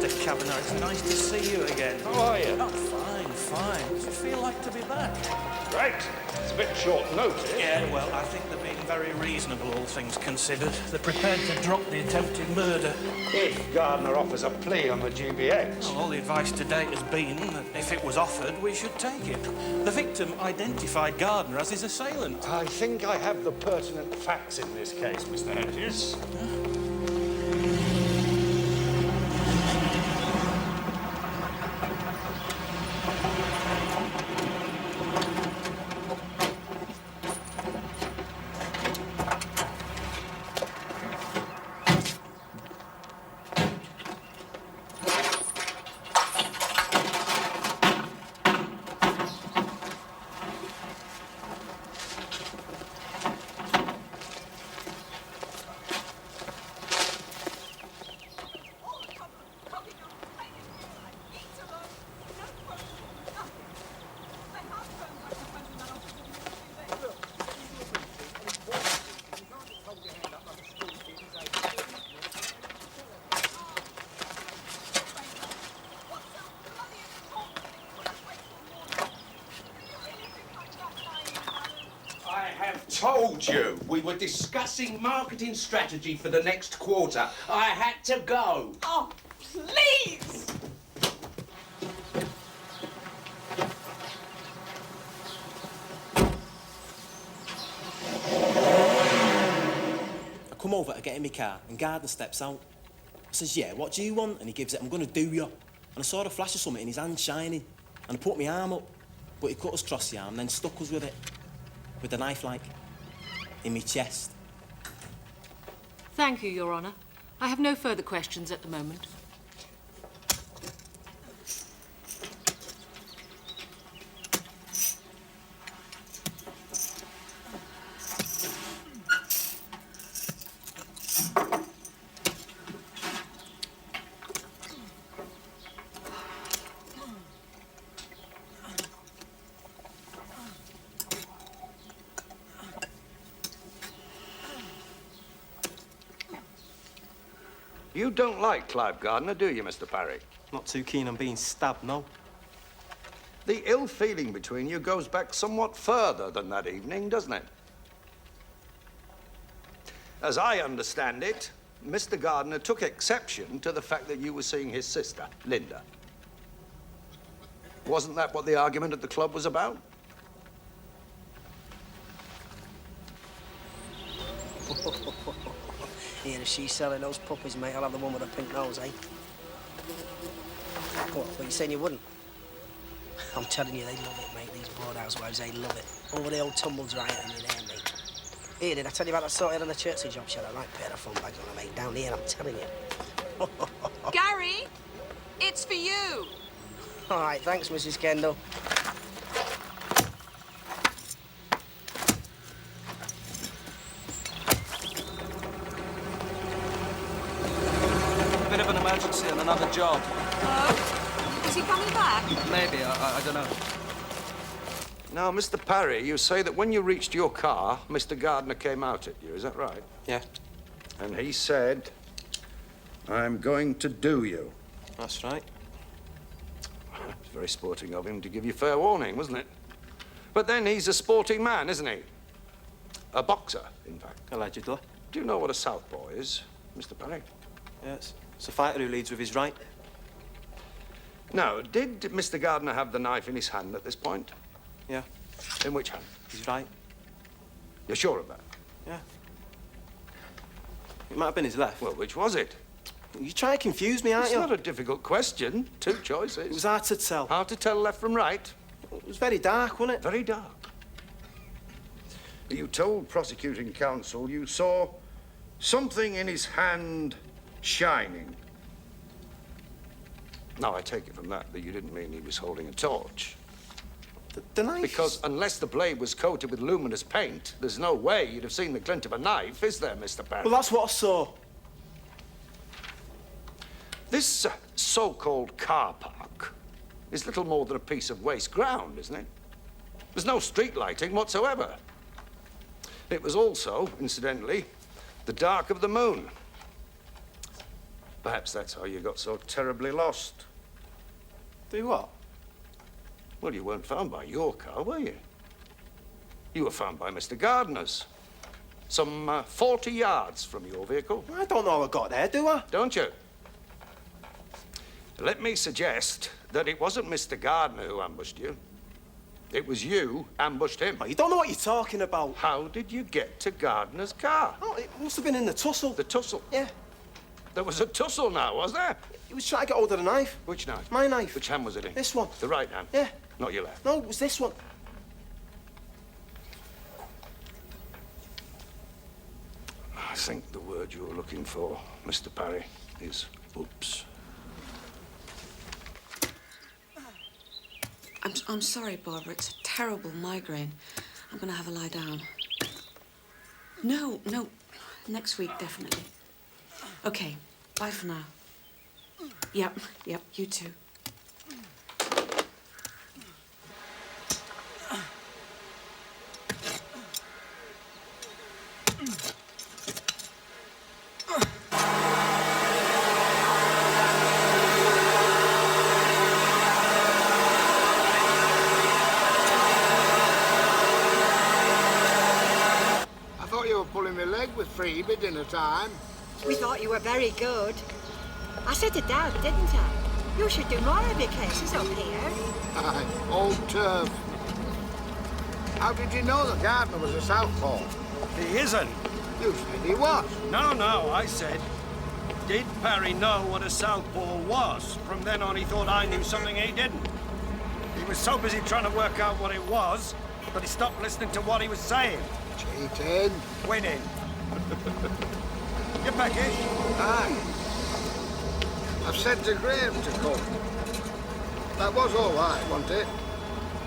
Mr. Kavanagh. It's nice to see you again. How are you? Oh, fine, fine. Does it feel like to be back? Great. It's a bit short notice. Yeah, well, I think they're being very reasonable, all things considered. They're prepared to drop the attempted murder. If Gardner offers a plea on the GBH. Well, all the advice to date has been that if it was offered, we should take it. The victim identified Gardner as his assailant. I think I have the pertinent facts in this case, Mr. Hedges. Told you we were discussing marketing strategy for the next quarter. I had to go. Oh, please! I come over to get in my car and Gardner steps out. I says, yeah, what do you want? And he gives it, I'm going to do you. And I saw the flash of something in his hand shining. And I put my arm up, but he cut us across the arm and then stuck us with it. With the knife, like, in my chest. Thank you, Your Honour. I have no further questions at the moment. You don't like Clive Gardner, do you, Mr. Parry? Not too keen on being stabbed, no. The ill feeling between you goes back somewhat further than that evening, doesn't it? As I understand it, Mr. Gardner took exception to the fact that you were seeing his sister, Linda. Wasn't that what the argument at the club was about? Yeah, if she's selling those puppies, mate, I'll have the one with the pink nose, eh? What, you saying you wouldn't? I'm telling you, they love it, mate. These broad housewives, they love it. Over the old tumbles right in there, mate. Here, did I tell you about that sorted on the Chertsey job? She had a right pair of fun bags on her, mate. Down here, I'm telling you. Gary, it's for you. All right, thanks, Mrs. Kendall. Bit of an emergency on another job. Oh? Is he coming back? Maybe, I don't know. Now, Mr. Parry, you say that when you reached your car, Mr. Gardner came out at you, is that right? Yeah. And he said, I'm going to do you. That's right. It's very sporting of him to give you fair warning, wasn't it? But then he's a sporting man, isn't he? A boxer, in fact. Allegedly. Do you know what a southpaw is, Mr. Parry? Yes. It's a fighter who leads with his right. Now, did Mr. Gardner have the knife in his hand at this point? Yeah. In which hand? His right. You're sure of that? Yeah. It might have been his left. Well, which was it? You're trying to confuse me, aren't It's you? not a difficult question. Two choices. It was hard to tell. Hard to tell left from right. It was very dark, wasn't it? Very dark. You told prosecuting counsel you saw something in his hand shining. Now, I take it from that you didn't mean he was holding a torch. The knife? Because unless the blade was coated with luminous paint, there's no way you'd have seen the glint of a knife, is there, Mr. Parry? Well, that's what I saw. This so-called car park is little more than a piece of waste ground, isn't it? There's no street lighting whatsoever. It was also, incidentally, the dark of the moon. Perhaps that's how you got so terribly lost. Do what? Well, you weren't found by your car, were you? You were found by Mr. Gardner's. Some 40 yards from your vehicle. I don't know how I got there, do I? Don't you? Let me suggest that it wasn't Mr. Gardner who ambushed you. It was you ambushed him. Oh, you don't know what you're talking about. How did you get to Gardner's car? Oh, it must have been in the tussle. The tussle? Yeah. There was a tussle now, was there? He was trying to get hold of the knife. Which knife? My knife. Which hand was it in? This one. The right hand? Yeah. Not your left? No, it was this one. I think the word you were looking for, Mr. Parry, is oops. I'm sorry, Barbara. It's a terrible migraine. I'm gonna have a lie down. No. Next week, definitely. Okay, bye for now. Yep, you too. Pulling my leg with freebie dinner time. We thought you were very good. I said to Dad, didn't I? You should do more of your cases up here. Aye, old turf. How did you know that Gardner was a southpaw? He isn't. You said he was. No, I said, did Parry know what a southpaw was? From then on, he thought I knew something he didn't. He was so busy trying to work out what it was that he stopped listening to what he was saying. Cheating. Winning. You Becky? Aye. I've said to Graham to come. That was all right, wasn't it?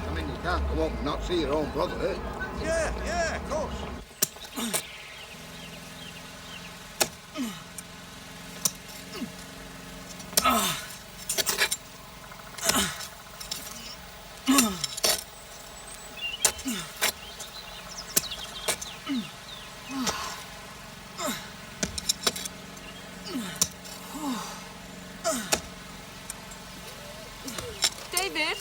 I mean, you can't come up and not see your own brother. Yeah, of course. David,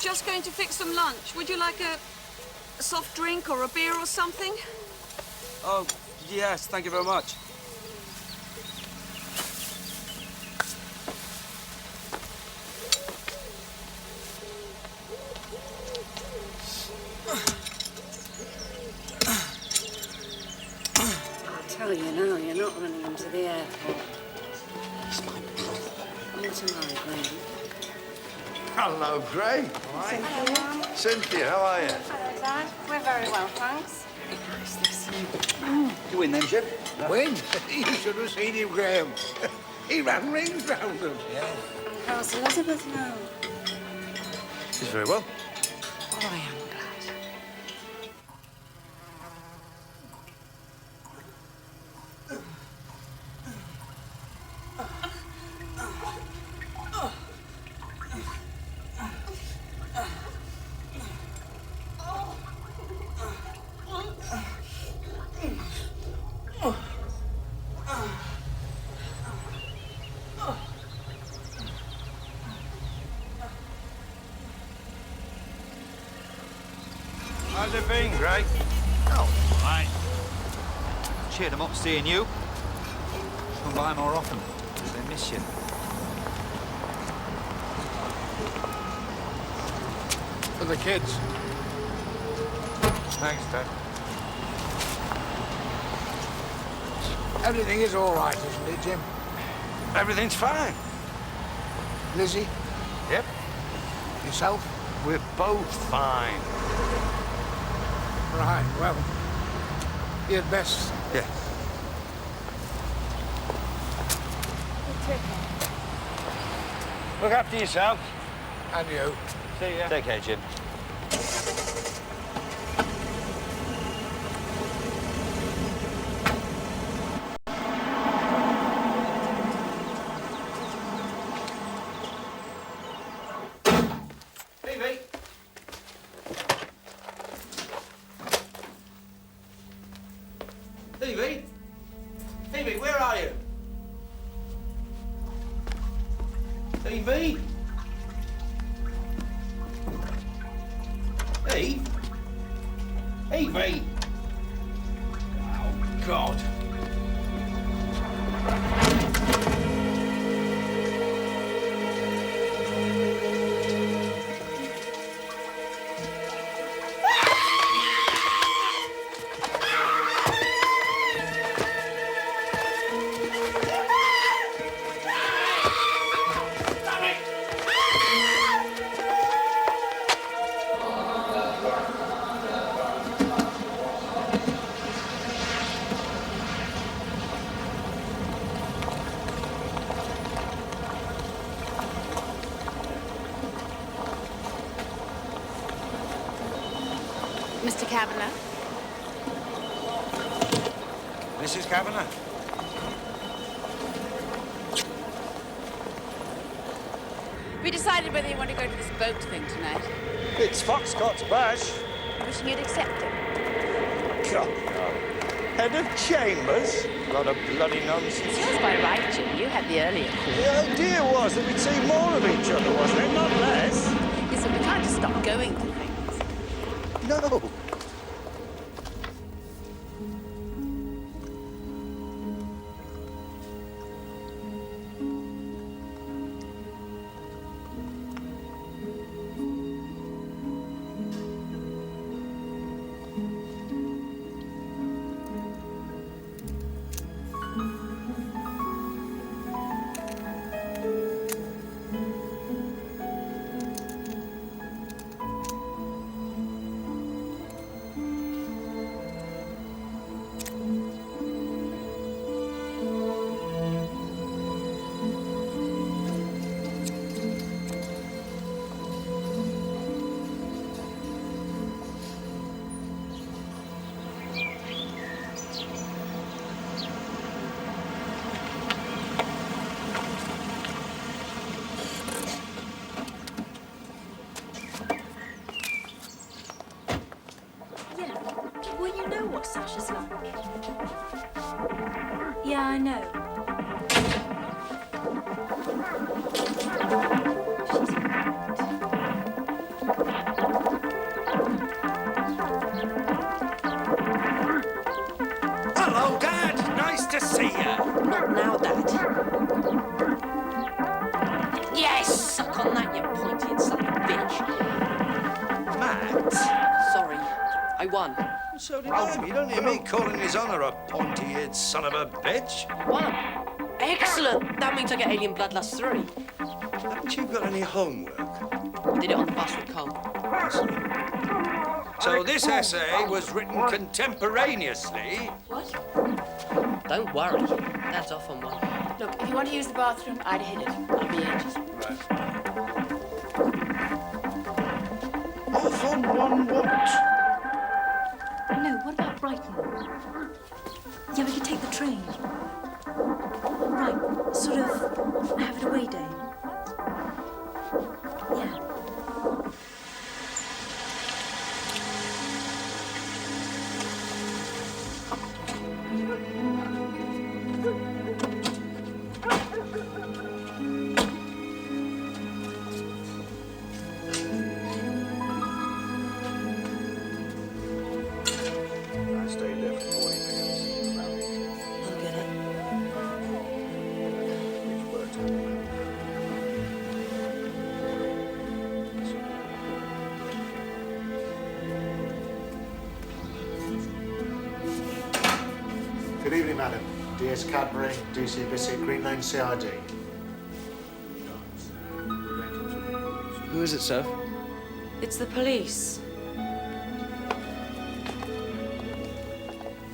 just going to fix some lunch. Would you like a soft drink or a beer or something? Oh, yes, thank you very much. I'll tell you now, you're not running into the airport. It's my brother. Not tomorrow, Graham. Hello, Gray. Cynthia, how are you? Hello, Dad. We're very well, thanks. Nice to see you. You win then, Jim? Win? You should have seen him, Graham. He ran rings round them. Yeah. And how's Elizabeth now? She's very well. Oh, I am glad. How's it been, Gray? Oh, Right. Cheered them up seeing you. Come by more often. They miss you. For the kids. thanks, Dad. Everything is all right, isn't it, Jim? Everything's fine. Lizzie? Yep. Yourself? We're both fine. Right, well, you'd best. Yeah. Look after yourself. And you. See ya. Take care, Jim. Phoebe? Phoebe? Phoebe, where are you? Evie? Eve? Evie? Oh, God. Mr. Kavanagh? Mrs. Kavanagh? We decided whether you want to go to this boat thing tonight. It's Foxcott's bash. Wishing you'd accept it. God, no. Head of Chambers? Lot of bloody nonsense. It's yours by right, Jim. You had the earlier call. The idea was that we'd see more of each other, wasn't it? Not less. Listen, we can't just stop going to things. No. Sasha's like. Yeah, I know. Hello, Dad. Nice to see you. Not now, Dad. Yes! Suck on that, you pointy son of a bitch. Matt? Sorry. I won. So did I. You don't hear me calling his honour a pointy-eared son of a bitch. Won. Excellent. That means I get alien bloodlust 3. Haven't you got any homework? We did it on the bus with Cole. So this essay was written contemporaneously. What? Don't worry. Dad's off on one. Look, if you want to use the bathroom, I'd hit it. I'll be ages. Right. Off on one what? No, what about Brighton? Yeah, we could take the train. Right, sort of have it away day. Yeah. I stayed there for 40 minutes. I'll get it. Which worked out. Good evening, madam. DS Cadbury, DC Bissett, Green Lane CID. Who is it, sir? It's the police.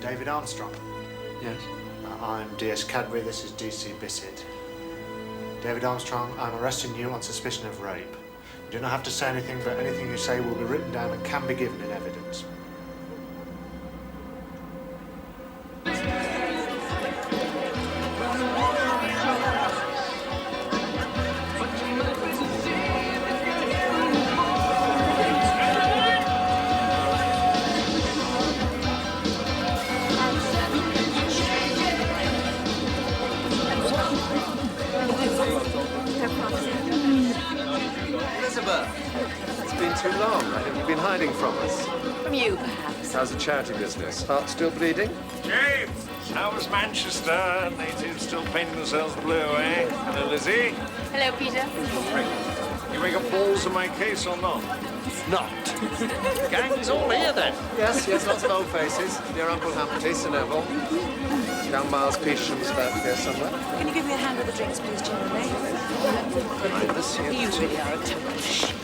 David Armstrong. Yes. I'm DS Cadbury, this is DC Bissett. David Armstrong, I'm arresting you on suspicion of rape. You do not have to say anything, but anything you say will be written down and can be given in evidence. too long. Have you been hiding from us? From you, perhaps. How's the charity business? Heart still bleeding? James, how was Manchester? Natives still painting themselves blue, eh? Hello, Lizzie. Hello, Peter. You make up balls in my case or not? Not. Gang's all here, then. Yes, lots of old faces. Dear Uncle Humpty, Sir Neville. Young Miles Peasham's back here somewhere. Can you give me a hand with the drinks, please, Generally? Behind us here. You really are a total shit.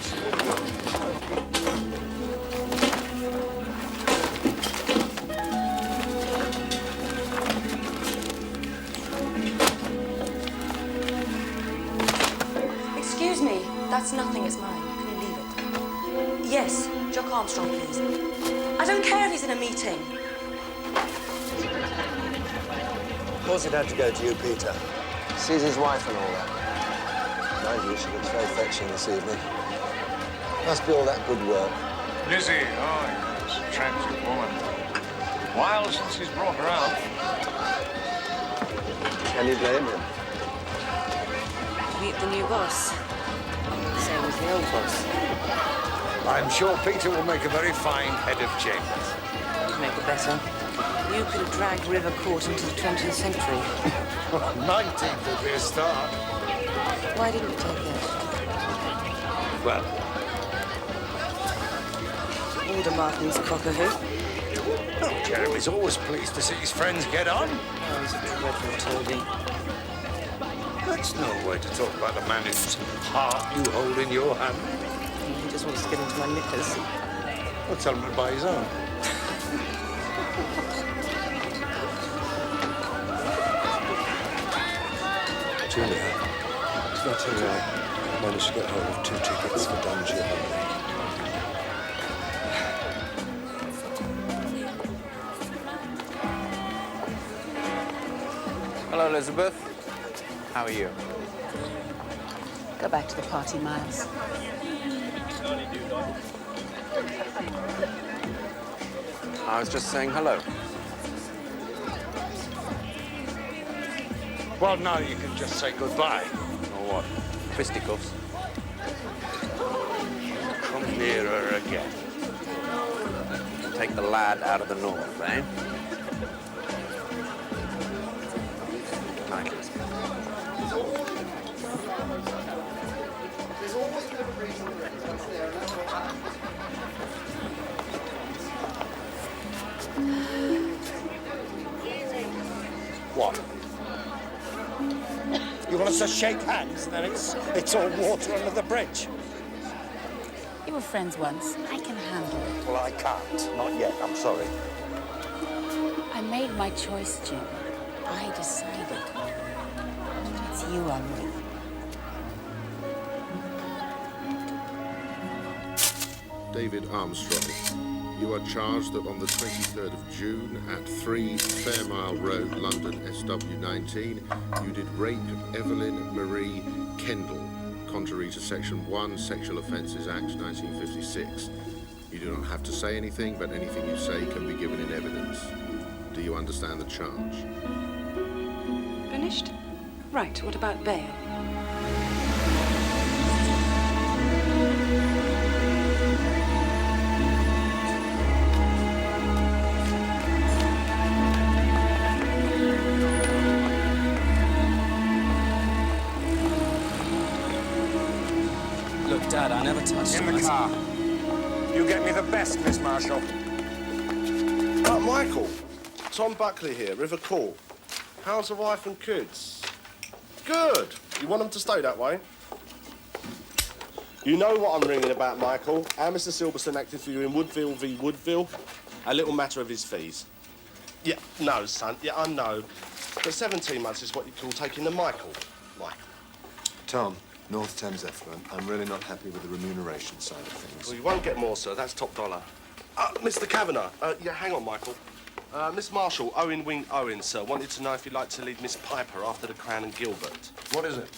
Excuse me, that's nothing, it's mine. Can you leave it? Yes, Jock Armstrong, please. I don't care if he's in a meeting. Of course it had to go to you, Peter. Sees his wife and all that. Mind you, she looks very fetching this evening. Must be all that good work. Lizzie, oh, yes, attractive woman. While since he's brought her out. Can you blame him? Meet the new boss. Same as the old boss. I'm sure Peter will make a very fine head of chambers. Make it better. You could have dragged River Court into the 20th century. 19th would be a start. Why didn't you take it? Well, Alder Martin's cock-a-hoop. oh, Jeremy's always pleased to see his friends get on. Oh, he's a dreadful toady. That's no way to talk about the man whose heart you hold in your hand. He just wants to get into my knickers. Well, tell him to buy his own. Julia, did I tell you I managed to get hold of 2 tickets for Don Giovanni? Hello, Elizabeth. How are you? Go back to the party, Miles. I was just saying hello. Well, now you can just say goodbye. Or what? Fisticuffs? Come nearer again. Take the lad out of the north, eh? Night, Elizabeth. What? You want us to shake hands and then it's all water under the bridge? You were friends once. I can handle it. Well, I can't. Not yet. I'm sorry. I made my choice, Jim. I decided. It's you I'm with. David Armstrong, you are charged that on the 23rd of June at 3 Fairmile Road, London, SW19, you did rape Evelyn Marie Kendall, contrary to Section 1, Sexual Offences Act 1956. You do not have to say anything, but anything you say can be given in evidence. Do you understand the charge? Finished? Right, what about bail? Look, Dad, I never touched In him. the car. You get me the best, Miss Marshall. Michael. Tom Buckley here, River Court. How's the wife and kids? Good. You want them to stay that way? You know what I'm ringing about, Michael. How Mr. Silverstone acted for you in Woodville v. Woodville. A little matter of his fees. Yeah, no, son. Yeah, I know. But 17 months is what you call taking the Michael. Tom, North Thames Effluent. I'm really not happy with the remuneration side of things. Well, you won't get more, sir. That's top dollar. Mr. Kavanagh. Yeah, hang on, Michael. Miss Marshall, Owen Wing Owen, sir, wanted to know if you'd like to lead Miss Piper after the Crown and Gilbert. What is it?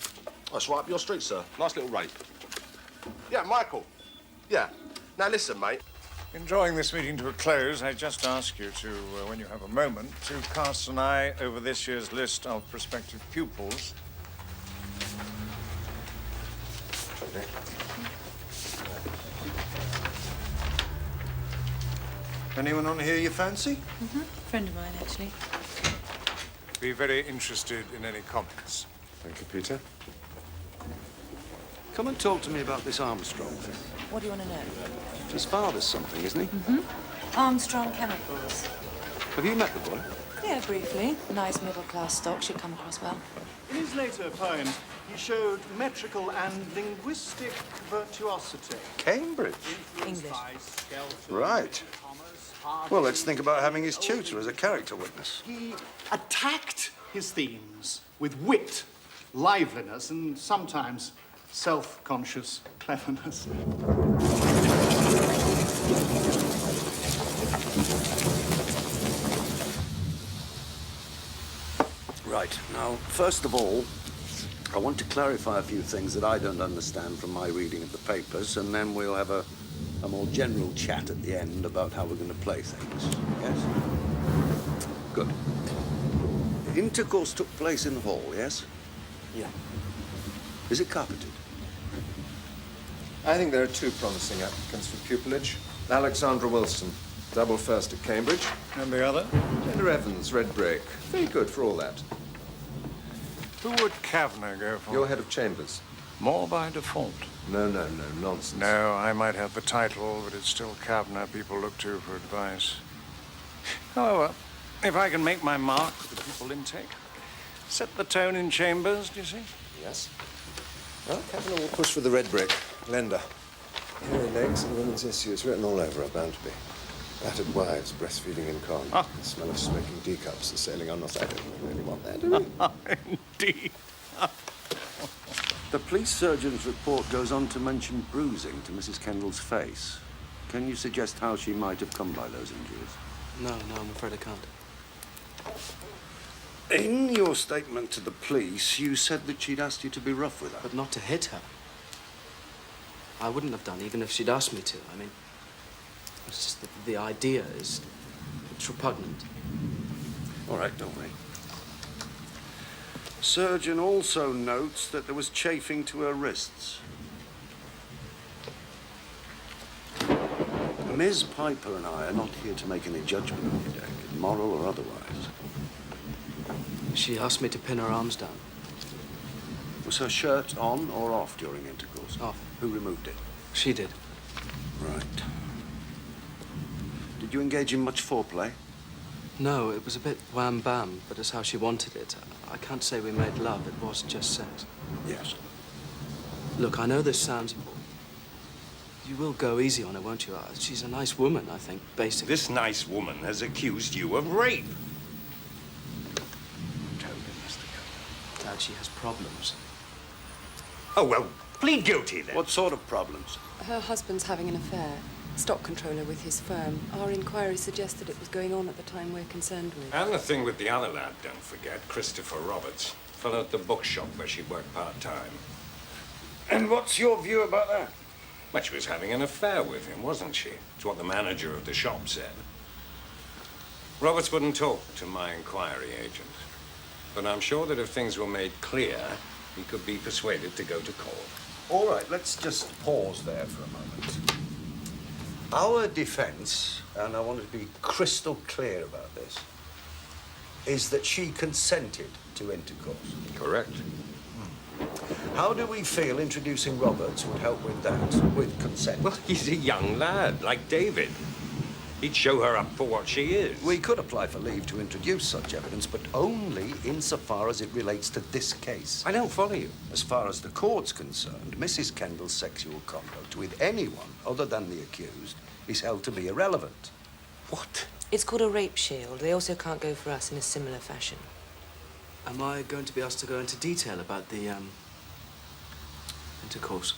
That's right up your street, sir. Nice little rape. Yeah, Michael. Yeah. Now, listen, mate. In drawing this meeting to a close, I just ask you to, when you have a moment, to cast an eye over this year's list of prospective pupils. Anyone on here you fancy? Friend of mine, actually. Be very interested in any comments. Thank you, Peter. Come and talk to me about this Armstrong thing. What do you want to know? His father's something, isn't he? Armstrong Chemicals. Have you met the boy? Yeah, briefly. Nice middle-class stock. Should come across well. In his later poems, he showed metrical and linguistic virtuosity. Cambridge? English. Right. Well, let's think about having his tutor as a character witness. He attacked his themes with wit, liveliness, and sometimes self-conscious cleverness. Right. Now, first of all, I want to clarify a few things that I don't understand from my reading of the papers, and then we'll have a more general chat at the end about how we're going to play things. Yes? Good. Intercourse took place in the hall, yes? Yeah. Is it carpeted? I think there are two promising applicants for pupillage. Alexandra Wilson, double first at Cambridge. And the other? Jenna Evans, red brick. Very good for all that. Who would Kavanagh go for? Your head of chambers. More by default. No, nonsense. No, I might have the title, but it's still Kavanagh people look to for advice. However, if I can make my mark with the pupil intake, set the tone in chambers, do you see? Yes. Well, Kavanagh will push for the red brick. Lender. Hairy legs and women's issues written all over are bound to be. Battered wives, breastfeeding in con. The smell of smoking teacups and sailing on North. I don't really want that, do we? Indeed. The police surgeon's report goes on to mention bruising to Mrs. Kendall's face. Can you suggest how she might have come by those injuries? No, I'm afraid I can't. In your statement to the police, you said that she'd asked you to be rough with her. But not to hit her. I wouldn't have done, even if she'd asked me to. I mean, it's just that the idea is... it's repugnant. All right, don't worry. Surgeon also notes that there was chafing to her wrists. Ms. Piper and I are not here to make any judgment on you, David, moral or otherwise. She asked me to pin her arms down. Was her shirt on or off during intercourse? Off. Who removed it? She did. Right. Did you engage in much foreplay? No, it was a bit wham-bam, but it's how she wanted it. I can't say we made love. It was just sex. Yes. Look, I know this sounds... You will go easy on her, won't you? She's a nice woman, I think, basically. This nice woman has accused you of rape. Tell me, Mr. Dad, she has problems. Oh, well, plead guilty, then. What sort of problems? Her husband's having an affair. Stock controller with his firm. Our inquiry suggested it was going on at the time we're concerned with. And the thing with the other lad, don't forget, Christopher Roberts. Fellow at the bookshop where she worked part-time. And what's your view about that? Well, she was having an affair with him, wasn't she? It's what the manager of the shop said. Roberts wouldn't talk to my inquiry agent. But I'm sure that if things were made clear, he could be persuaded to go to court. All right, let's just pause there for a moment. Our defense, and I want to be crystal clear about this, is that she consented to intercourse. Correct. How do we feel introducing Roberts would help with that, with consent? Well, he's a young lad, like David. He'd show her up for what she is. We could apply for leave to introduce such evidence, but only insofar as it relates to this case. I don't follow you. As far as the court's concerned, Mrs. Kendall's sexual conduct with anyone other than the accused is held to be irrelevant. What? It's called a rape shield. They also can't go for us in a similar fashion. Am I going to be asked to go into detail about the, intercourse?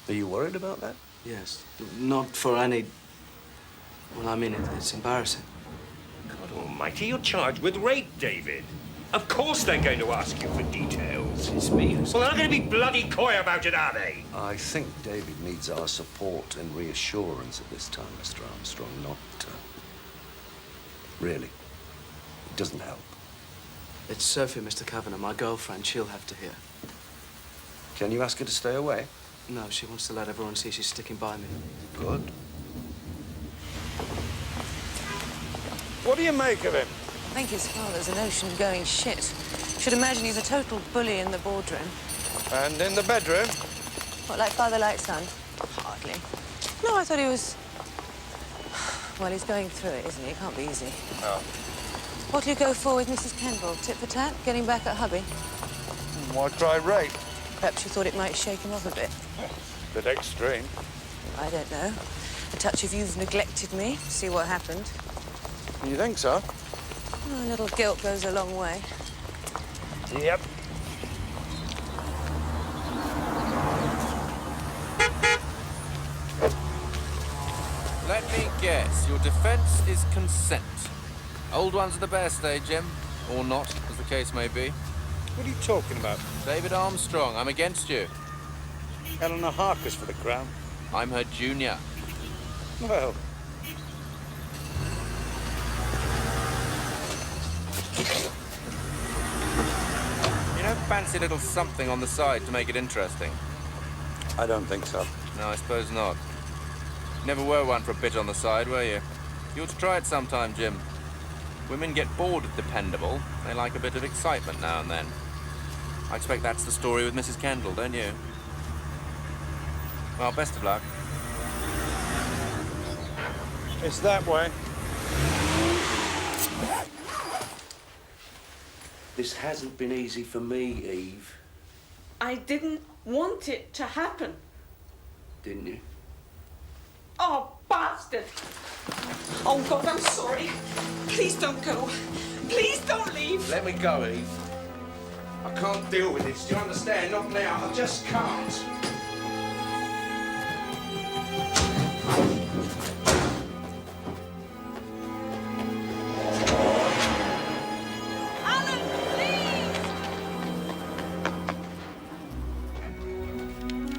Are you worried about that? Yes. Not for any... Well, I mean, it's embarrassing. God almighty, you're charged with rape, David. Of course they're going to ask you for details. It's me who's... Well, they're not going to be bloody coy about it, are they? I think David needs our support and reassurance at this time, Mr. Armstrong, not... Really. It doesn't help. It's Sophie, Mr. Kavanagh, my girlfriend. She'll have to hear. Can you ask her to stay away? No, she wants to let everyone see she's sticking by me. Good. What do you make of him? I think his father's an ocean-going shit. Should imagine he's a total bully in the boardroom. And in the bedroom? What, like father, like son? Hardly. No, I thought he was... Well, he's going through it, isn't he? It can't be easy. No. What'll you go for with Mrs. Kendall? Tit for tat? Getting back at hubby? Why try rape? Perhaps you thought it might shake him off a bit. Bit extreme. I don't know. A touch of you've neglected me. See what happened. You think so? Oh, a little guilt goes a long way. Yep. Let me guess. Your defense is consent. Old ones are the best, eh, Jim? Or not, as the case may be. What are you talking about? David Armstrong, I'm against you. Eleanor Harker's for the crown. I'm her junior. Well... You don't fancy a little something on the side to make it interesting? I don't think so. No, I suppose not. You never were one for a bit on the side, were you? You ought to try it sometime, Jim. Women get bored of dependable. They like a bit of excitement now and then. I expect that's the story with Mrs. Kendall, don't you? Well, best of luck. It's that way. This hasn't been easy for me, Eve. I didn't want it to happen. Didn't you? Oh, bastard! Oh, God, I'm sorry. Please don't go. Please don't leave. Let me go, Eve. I can't deal with this. Do you understand? Not now. I just can't.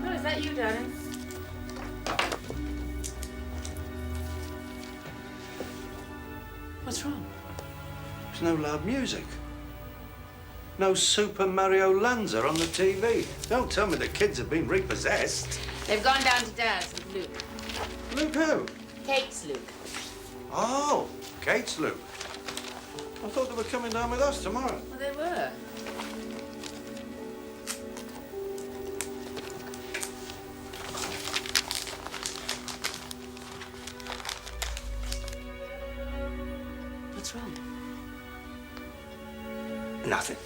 Oh, is that you, darling? What's wrong? There's no loud music. No Super Mario Lanza on the TV. Don't tell me the kids have been repossessed. They've gone down to Dad's with Luke. Luke who? Kate's Luke. Oh, Kate's Luke. I thought they were coming down with us tomorrow. Well, they were. What's wrong? Nothing.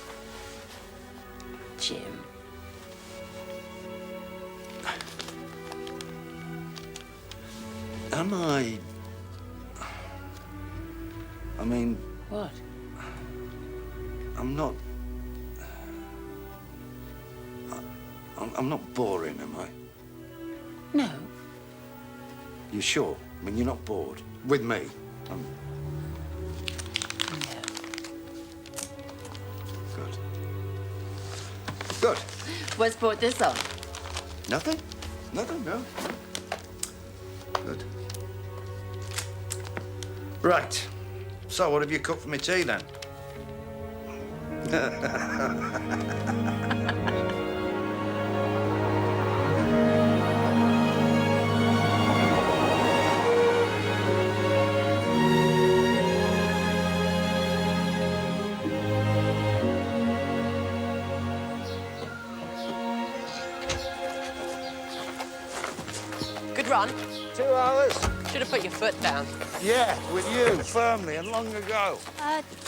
Jim. Am I mean... What? I'm not... I'm not boring, am I? No. You sure? I mean, you're not bored? With me? Good. Good. What's brought this on? Nothing? Nothing, no. Good. Right. So, what have you cooked for me tea, then? Good run. 2 hours? Should have put your foot down. Yeah, with you, firmly and long ago.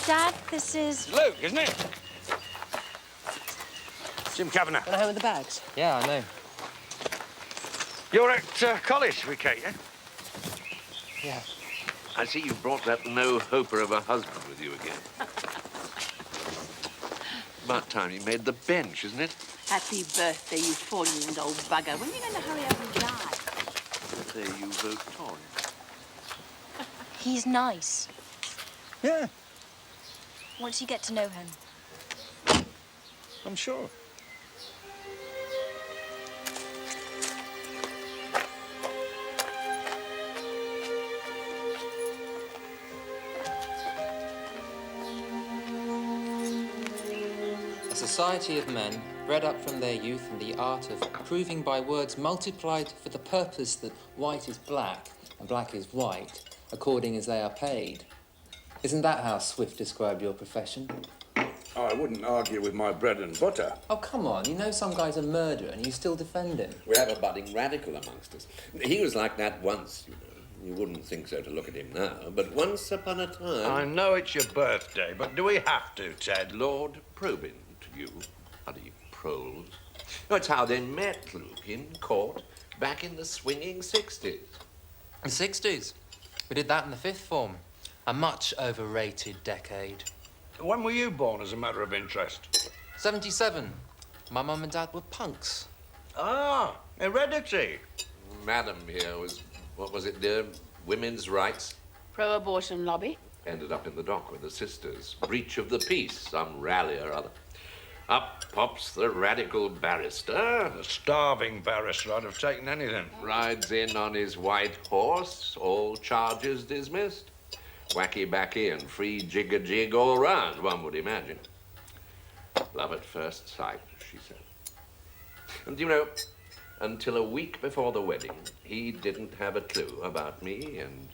Dad, this is... Luke, isn't it? Jim Kavanagh. Got home with the bags? Yeah, I know. You're at college with Kate, eh? Yeah. I see you brought that no-hoper of a husband with you again. About time you made the bench, isn't it? Happy birthday, you four-year-old old bugger. When are you going to hurry up and die? Say you vote on. He's nice. Yeah, Once you get to know him. I'm sure. A society of men bred up from their youth in the art of proving by words multiplied for the purpose that white is black and black is white, according as they are paid. Isn't that how Swift described your profession? Oh, I wouldn't argue with my bread and butter. Oh, come on. You know some guy's a murderer and you still defend him. We have a budding radical amongst us. He was like that once, you know. You wouldn't think so to look at him now, but once upon a time... I know it's your birthday, but do we have to, Ted? Lord Probyn to you. Bloody proles. No, it's how they met, Luke, in court, back in the swinging 60s. The 60s? We did that in the fifth form. A much overrated decade. When were you born, as a matter of interest? 77. My mum and dad were punks. Ah, heredity. Madam here was, what was it, dear? Women's rights. Pro-abortion lobby. Ended up in the dock with the sisters. Breach of the peace, some rally or other. Up pops the radical barrister. A starving barrister, I'd have taken anything. Rides in on his white horse, all charges dismissed. Wacky backy and free jig-a-jig all round, one would imagine. Love at first sight, she said. And you know, until a week before the wedding, he didn't have a clue about me and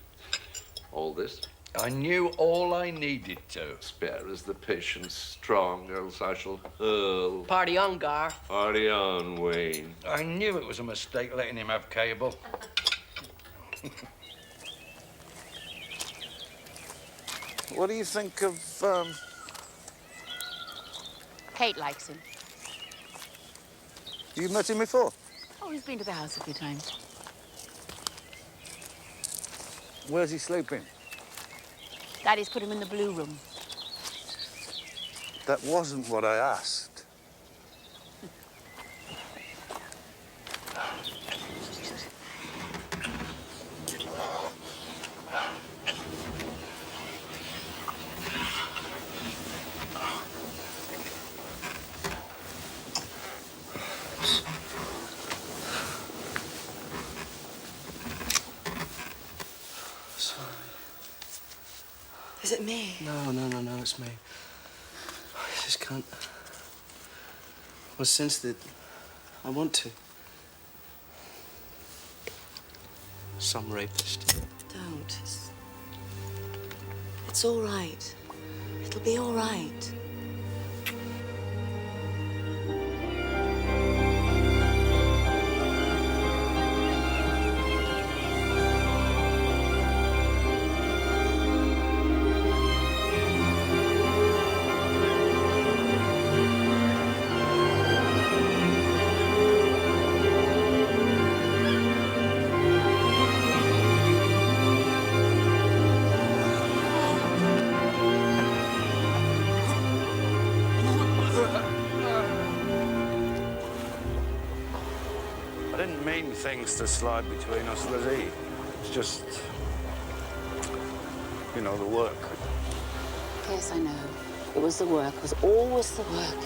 all this. I knew all I needed to. Spare us the patience, strong, else I shall hurl. Party on, Garth. Party on, Wayne. I knew it was a mistake letting him have cable. What do you think of, Kate likes him. You met him before? Oh, he's been to the house a few times. Where's he sleeping? Daddy's put him in the blue room. That wasn't what I asked. Is it me? No, it's me. I just can't. Well, since that, I want to. Some rapist. Don't. It's all right. It'll be all right. I didn't mean things to slide between us, Lizzie. It's just, you know, the work. Yes, I know. It was the work. It was always the work.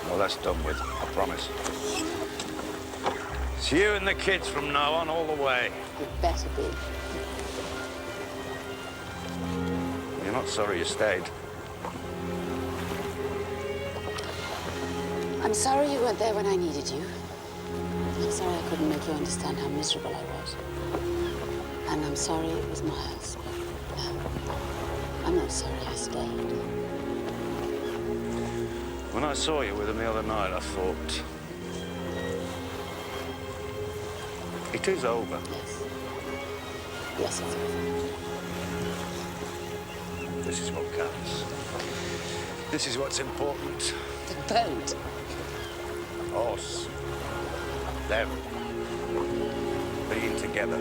Well, that's done with, I promise. It's you and the kids from now on, all the way. It better be. You're not sorry you stayed. I'm sorry you weren't there when I needed you. I'm sorry I couldn't make you understand how miserable I was. And I'm sorry it was Miles, but no. I'm not sorry I stayed. When I saw you with him the other night, I thought... It is over. Yes. Yes, it's over. This is what counts. This is what's important. The boat. Us. Them. Being together.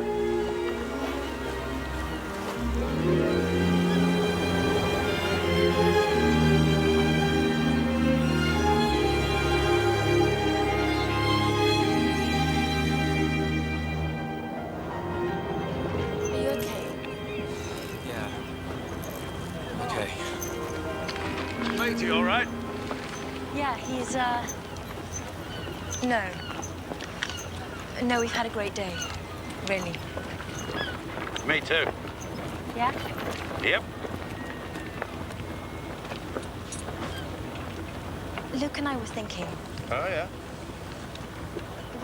Are you okay? Yeah. Okay. Mate, you all right? Yeah, he's, No. No, we've had a great day. Really. Me too. Yeah? Yep. Luke and I were thinking, Oh, yeah?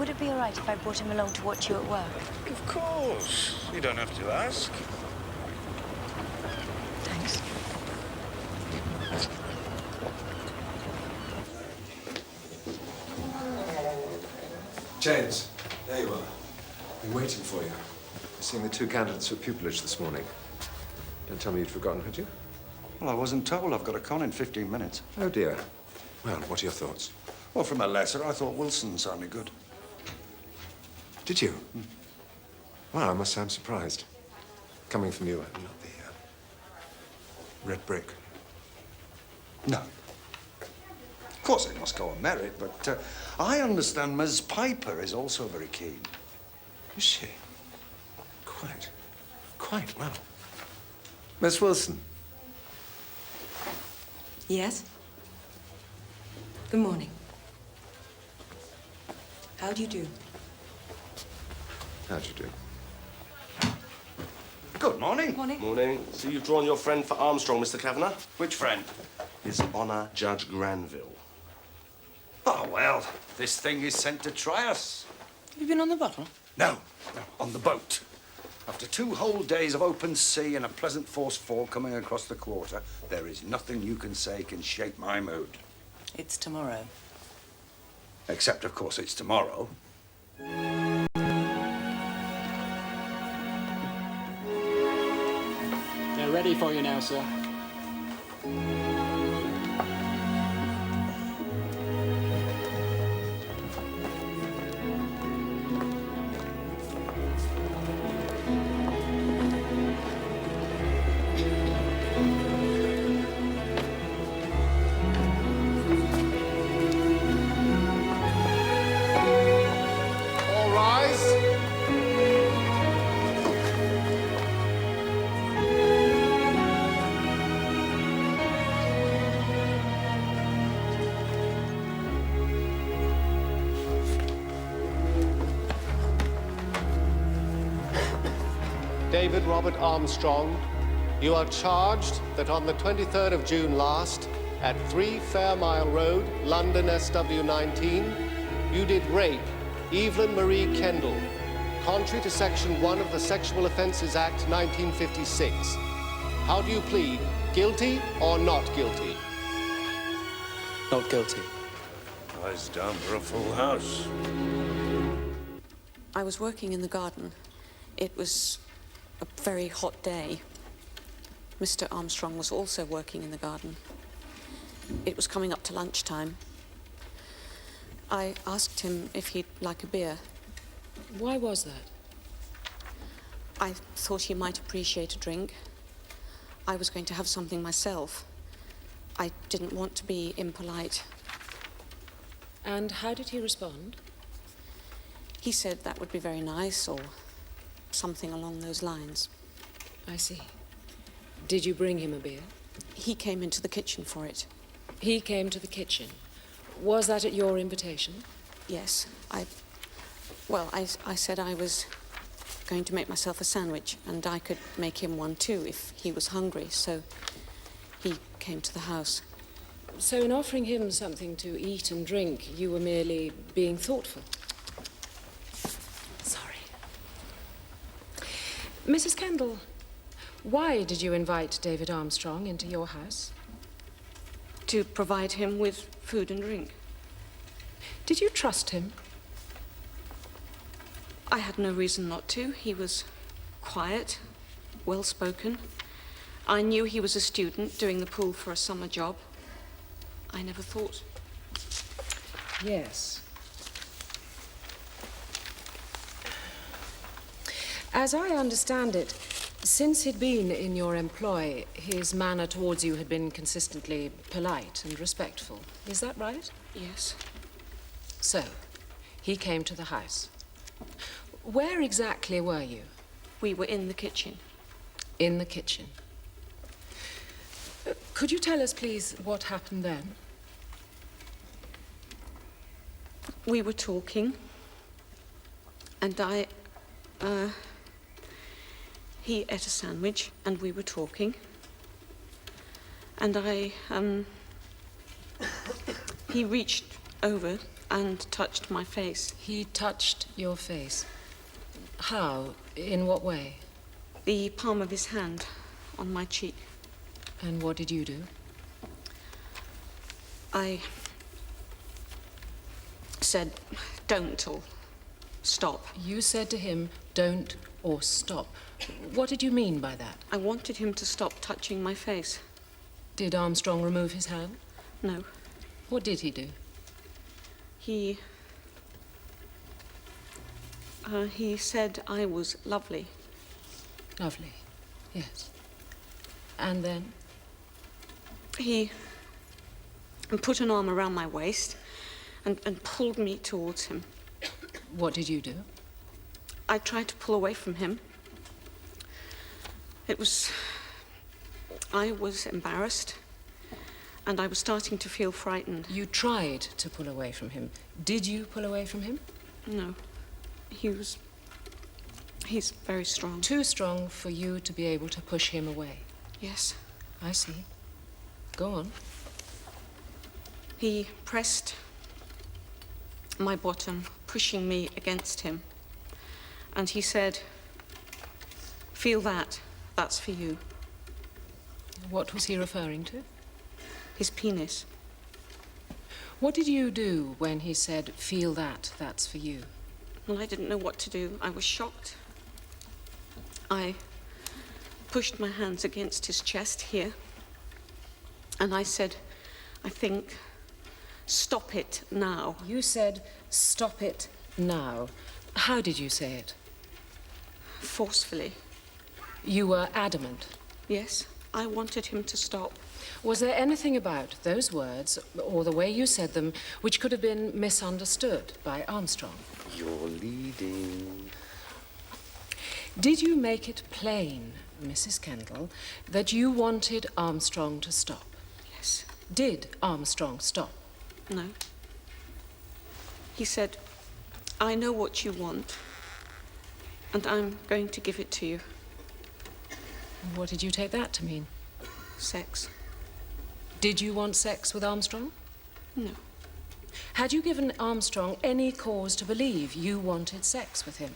would it be all right if I brought him along to watch you at work? Of course. You don't have to ask. Thanks. James, there you are. Been waiting for you. Seeing the two candidates for pupillage this morning. Don't tell me you'd forgotten, had you? Well, I wasn't told. I've got a con in 15 minutes. Oh, dear. Well, what are your thoughts? Well, from a letter, I thought Wilson sounded good. Did you? Well, I must say I'm surprised. Coming from you, not the red brick. No. Of course, it must go on merit, but I understand Ms. Piper is also very keen. Is she? Quite well. Miss Wilson. Yes? Good morning. How do you do? How'd you do? Good morning. Morning. Morning. So you've drawn your friend for Armstrong, Mr. Kavanagh? Which friend? His Honour Judge Granville. Oh, well, this thing is sent to try us. Have you been on the bottle? No, on the boat. After 2 whole days of open sea and a pleasant force fall coming across the quarter, there is nothing you can say can shake my mood. It's tomorrow. Except, of course, it's tomorrow. They're ready for you now, sir. All rise. David Robert Armstrong, you are charged that on the 23rd of June last, at 3 Fairmile Road, London SW19, you did rape Evelyn Marie Kendall, contrary to Section 1 of the Sexual Offences Act 1956. How do you plead, guilty or not guilty? Not guilty. Eyes down for a full house. I was working in the garden. It was a very hot day. Mr. Armstrong was also working in the garden. It was coming up to lunchtime. I asked him if he'd like a beer. Why was that? I thought he might appreciate a drink. I was going to have something myself. I didn't want to be impolite. And how did he respond? He said that would be very nice, or something along those lines. I see. Did you bring him a beer? He came into the kitchen for it. He came to the kitchen. Was that at your invitation? Yes. I said I was going to make myself a sandwich, and I could make him one too if he was hungry, so he came to the house. So in offering him something to eat and drink, you were merely being thoughtful? Sorry. Mrs. Kendall, why did you invite David Armstrong into your house? To provide him with food and drink. Did you trust him? I had no reason not to. He was quiet, well-spoken. I knew he was a student doing the pool for a summer job. I never thought. Yes. As I understand it, since he'd been in your employ, his manner towards you had been consistently polite and respectful. Is that right? Yes. So, he came to the house. Where exactly were you? We were in the kitchen. In the kitchen. Could you tell us, please, what happened then? We were talking, and he ate a sandwich, and we were talking, and he reached over and touched my face. He touched your face? How? In what way? The palm of his hand on my cheek. And what did you do? I said, don't, or stop. You said to him, don't or stop. What did you mean by that? I wanted him to stop touching my face. Did Armstrong remove his hand? No. What did he do? He said I was lovely. Lovely, yes. And then? He put an arm around my waist and pulled me towards him. What did you do? I tried to pull away from him. I was embarrassed, and I was starting to feel frightened. You tried to pull away from him. Did you pull away from him? No. He's very strong. Too strong for you to be able to push him away? Yes. I see. Go on. He pressed my bottom, pushing me against him. And he said, "Feel that. That's for you." What was he referring to? His penis. What did you do when he said, "Feel that. That's for you"? Well, I didn't know what to do. I was shocked. I pushed my hands against his chest here. And I said, I think, "Stop it now." You said, "Stop it now." How did you say it? Forcefully. You were adamant? Yes, I wanted him to stop. Was there anything about those words, or the way you said them, which could have been misunderstood by Armstrong? You're leading. Did you make it plain, Mrs. Kendall, that you wanted Armstrong to stop? Yes. Did Armstrong stop? No. He said, "I know what you want, and I'm going to give it to you." What did you take that to mean? Sex. Did you want sex with Armstrong? No. Had you given Armstrong any cause to believe you wanted sex with him?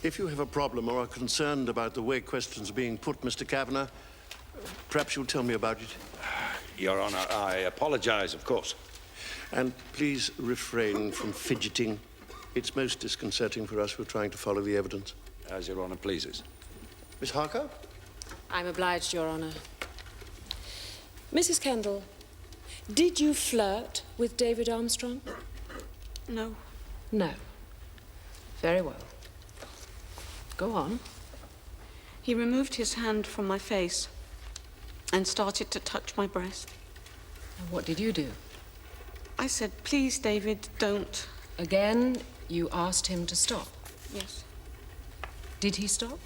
If you have a problem or are concerned about the way questions are being put, Mr. Kavanagh, perhaps you'll tell me about it. Your Honor, I apologize, of course. And please refrain from fidgeting. It's most disconcerting for us who are trying to follow the evidence. As Your Honor pleases. Miss Harker? I'm obliged, Your Honor. Mrs. Kendall, did you flirt with David Armstrong? No. No. Very well. Go on. He removed his hand from my face and started to touch my breast. And what did you do? I said, "Please, David, don't." Again, you asked him to stop. Yes. Did he stop?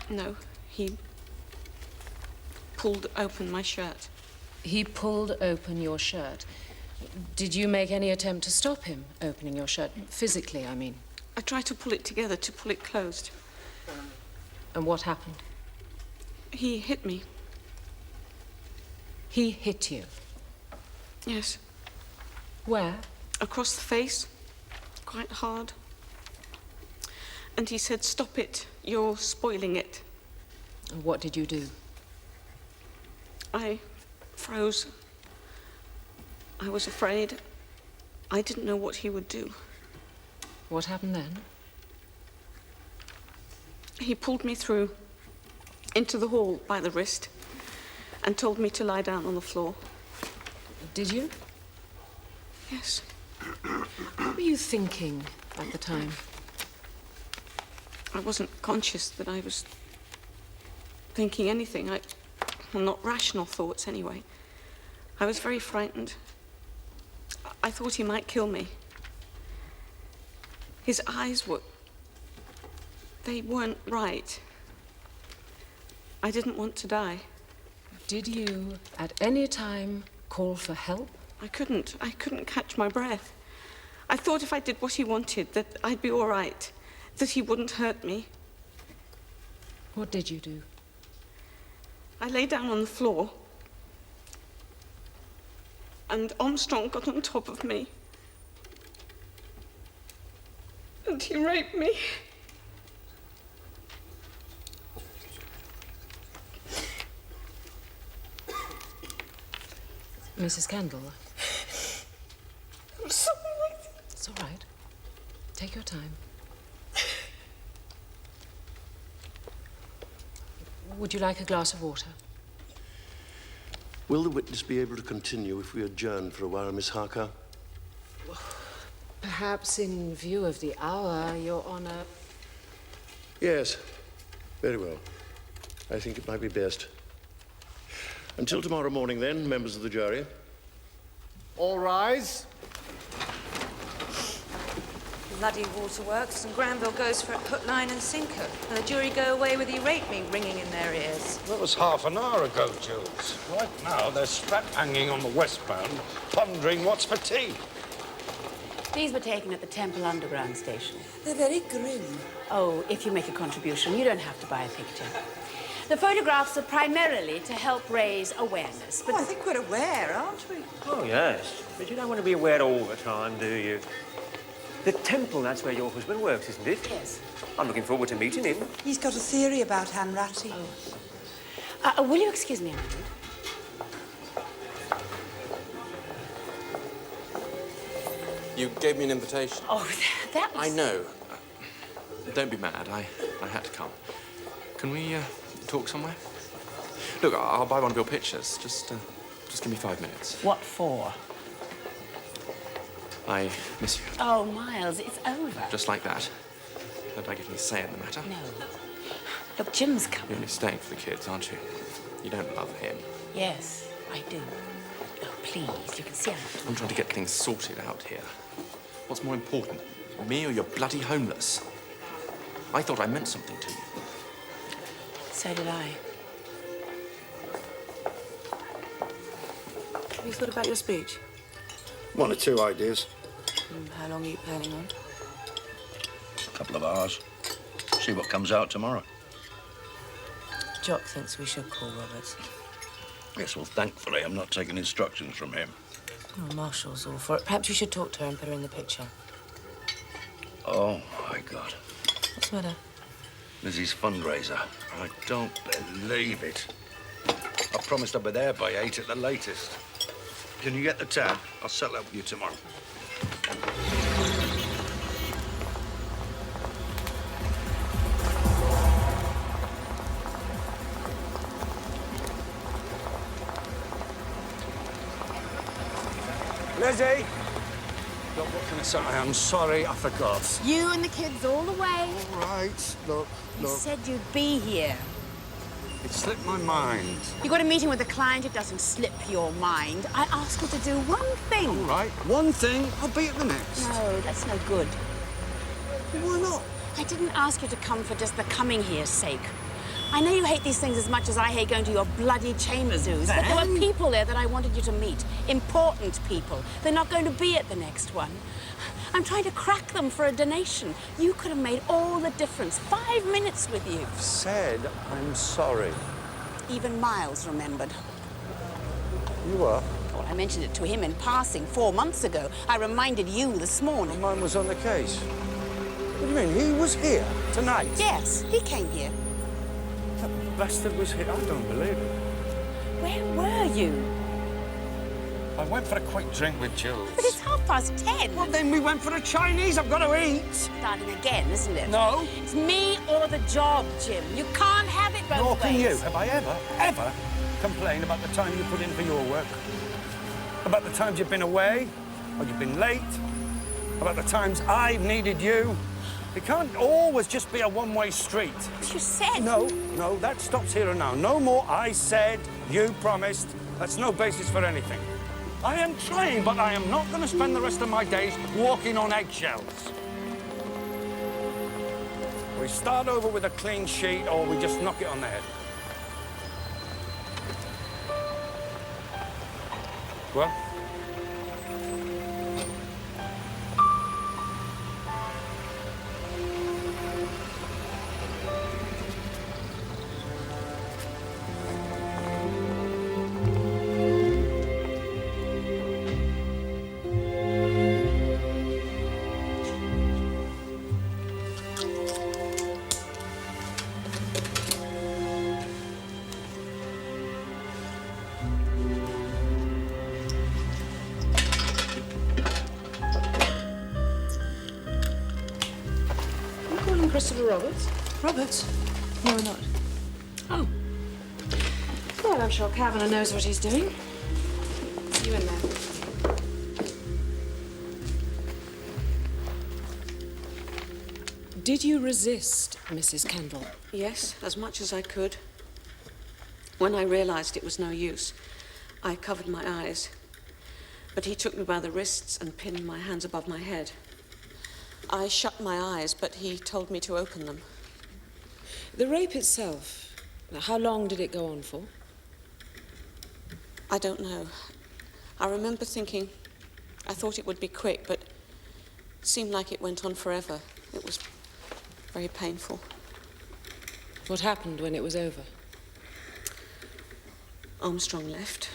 No. He pulled open my shirt. He pulled open your shirt. Did you make any attempt to stop him opening your shirt? Physically, I mean. I tried to pull it together, to pull it closed. And what happened? He hit me. He hit you? Yes. Where? Across the face. Quite hard. And he said, "Stop it. You're spoiling it." And what did you do? I froze. I was afraid. I didn't know what he would do. What happened then? He pulled me through into the hall by the wrist and told me to lie down on the floor. Did you? Yes. What were you thinking at the time? I wasn't conscious that I was thinking anything. Well, not rational thoughts, anyway. I was very frightened. I thought he might kill me. His eyes they weren't right. I didn't want to die. Did you, at any time, call for help? I couldn't catch my breath. I thought if I did what he wanted, that I'd be all right, that he wouldn't hurt me. What did you do? I lay down on the floor, and Armstrong got on top of me. And he raped me. Mrs. Kendall, Take your time. Would you like a glass of water? Will the witness be able to continue if we adjourn for a while, Miss Harker? Perhaps in view of the hour, Your Honor... Yes. Very well. I think it might be best. Until tomorrow morning, then, members of the jury. All rise. Bloody waterworks, and Granville goes for it hook, line and sinker. And the jury go away with "you rape me" ringing in their ears. That was half an hour ago, Jules. Right now, they're strap-hanging on the westbound, pondering what's for tea. These were taken at the Temple Underground station. They're very grim. Oh, if you make a contribution, you don't have to buy a picture. The photographs are primarily to help raise awareness, but I think we're aware, aren't we? Oh, yes. But you don't want to be aware all the time, do you? The Temple, that's where your husband works, isn't it? Yes. I'm looking forward to meeting him. He's got a theory about Hanratty. will you excuse me a moment? You gave me an invitation. Oh, that was... I know. Don't be mad. I had to come. Can we talk somewhere? Look, I'll buy one of your pictures. Just give me 5 minutes. What for? I miss you. Oh, Miles, it's over. Just like that. Don't I get any say in the matter? No. Look, Jim's You're coming. only staying for the kids, aren't you? You don't love him. Yes, I do. Oh, please, you can see I'm trying to get things sorted out here. What's more important, me or you're bloody homeless? I thought I meant something to you. So did I. Have you thought about your speech? One or two ideas. How long are you planning on? A couple of hours. See what comes out tomorrow. Jock thinks we should call Roberts. Yes, well, thankfully, I'm not taking instructions from him. Oh, Marshall's all for it. Perhaps you should talk to her and put her in the picture. Oh, my God. What's the matter? Lizzie's fundraiser. I don't believe it. I promised I'd be there by 8 at the latest. Can you get the tab? I'll settle up with you tomorrow. Lizzie! Look, what can I say? I'm sorry, I forgot. You and the kids all the way. All right, look. You said you'd be here. It slipped my mind. You got a meeting with a client, it doesn't slip your mind. I asked you to do one thing. All right, one thing, I'll be at the next. No, that's no good. Why not? I didn't ask you to come for just the coming here's sake. I know you hate these things as much as I hate going to your bloody chamber zoos, but there were people there that I wanted you to meet. Important people. They're not going to be at the next one. I'm trying to crack them for a donation. You could have made all the difference. 5 minutes with you. Said I'm sorry. Even Miles remembered. You were? Well, I mentioned it to him in passing 4 months ago. I reminded you this morning. Mine was on the case. What do you mean? He was here tonight? Yes, he came here. That bastard was here. I don't believe it. Where were you? I went for a quick drink with Jules. But it's 10:30. Well, then we went for a Chinese. I've got to eat. Starting again, isn't it? No. It's me or the job, Jim. You can't have it both Nor ways. can you. Have I ever complained about the time you put in for your work? About the times you've been away or you've been late? About the times I've needed you? It can't always just be a one-way street. You said... No, that stops here and now. No more I said, you promised. That's no basis for anything. I am trying, but I am not going to spend the rest of my days walking on eggshells. We start over with a clean sheet, or we just knock it on the head. Well? Constable Roberts? Roberts? No, we're not. Oh. Well, I'm sure Kavanagh knows what he's doing. See you in there. Did you resist, Mrs. Kendall? Yes, as much as I could. When I realized it was no use, I covered my eyes. But he took me by the wrists and pinned my hands above my head. I shut my eyes, but he told me to open them. The rape itself, how long did it go on for? I don't know. I remember thinking, I thought it would be quick, but it seemed like it went on forever. It was very painful. What happened when it was over? Armstrong left.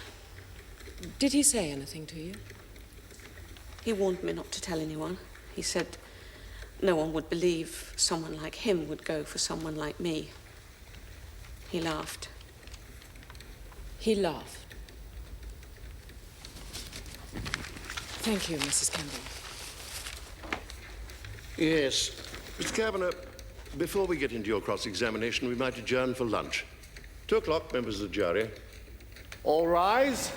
Did he say anything to you? He warned me not to tell anyone. He said no one would believe someone like him would go for someone like me. He laughed. He laughed. Thank you, Mrs. Kendall. Yes. Mr. Kavanagh, before we get into your cross-examination, we might adjourn for lunch. 2 o'clock, members of the jury. All rise.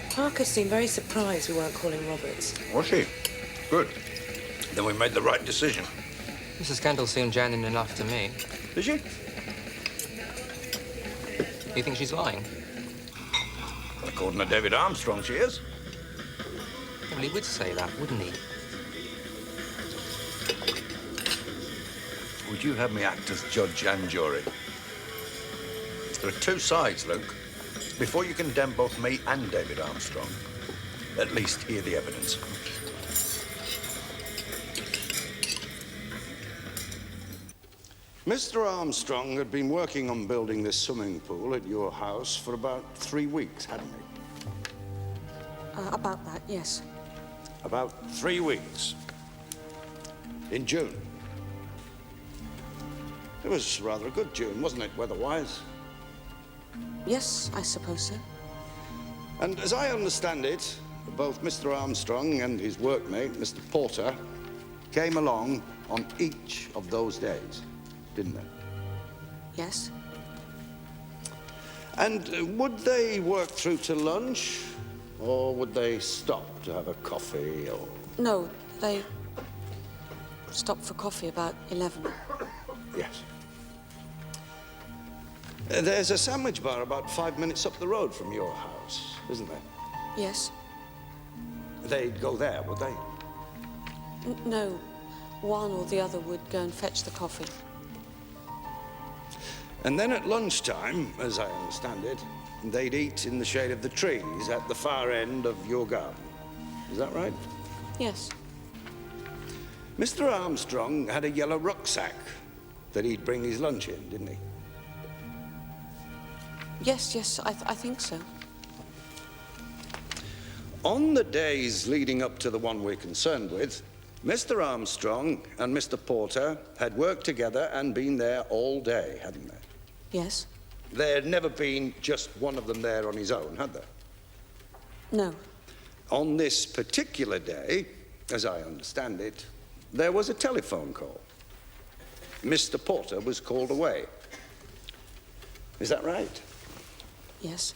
Parker seemed very surprised we weren't calling Roberts. Was he? Good. Then we made the right decision. Mrs. Kendall seemed genuine enough to me. Did she? You think she's lying? According to David Armstrong, she is. Well, he would say that, wouldn't he? Would you have me act as judge and jury? There are 2 sides, Luke. Before you condemn both me and David Armstrong, at least hear the evidence. Mr. Armstrong had been working on building this swimming pool at your house for about 3 weeks, hadn't he? About that, yes. About 3 weeks. In June. It was rather a good June, wasn't it, weather-wise? Yes, I suppose so. And as I understand it, both Mr. Armstrong and his workmate, Mr. Porter, came along on each of those days, didn't they? Yes. And would they work through to lunch, or would they stop to have a coffee, or...? No, they stopped for coffee about 11. Yes. There's a sandwich bar about 5 minutes up the road from your house, isn't there? Yes. They'd go there, would they? No, one or the other would go and fetch the coffee. And then at lunchtime, as I understand it, they'd eat in the shade of the trees at the far end of your garden. Is that right? Yes. Mr. Armstrong had a yellow rucksack that he'd bring his lunch in, didn't he? Yes, I think so. On the days leading up to the one we're concerned with, Mr. Armstrong and Mr. Porter had worked together and been there all day, hadn't they? Yes. There had never been just one of them there on his own, had there? No. On this particular day, as I understand it, there was a telephone call. Mr. Porter was called away. Is that right? Yes.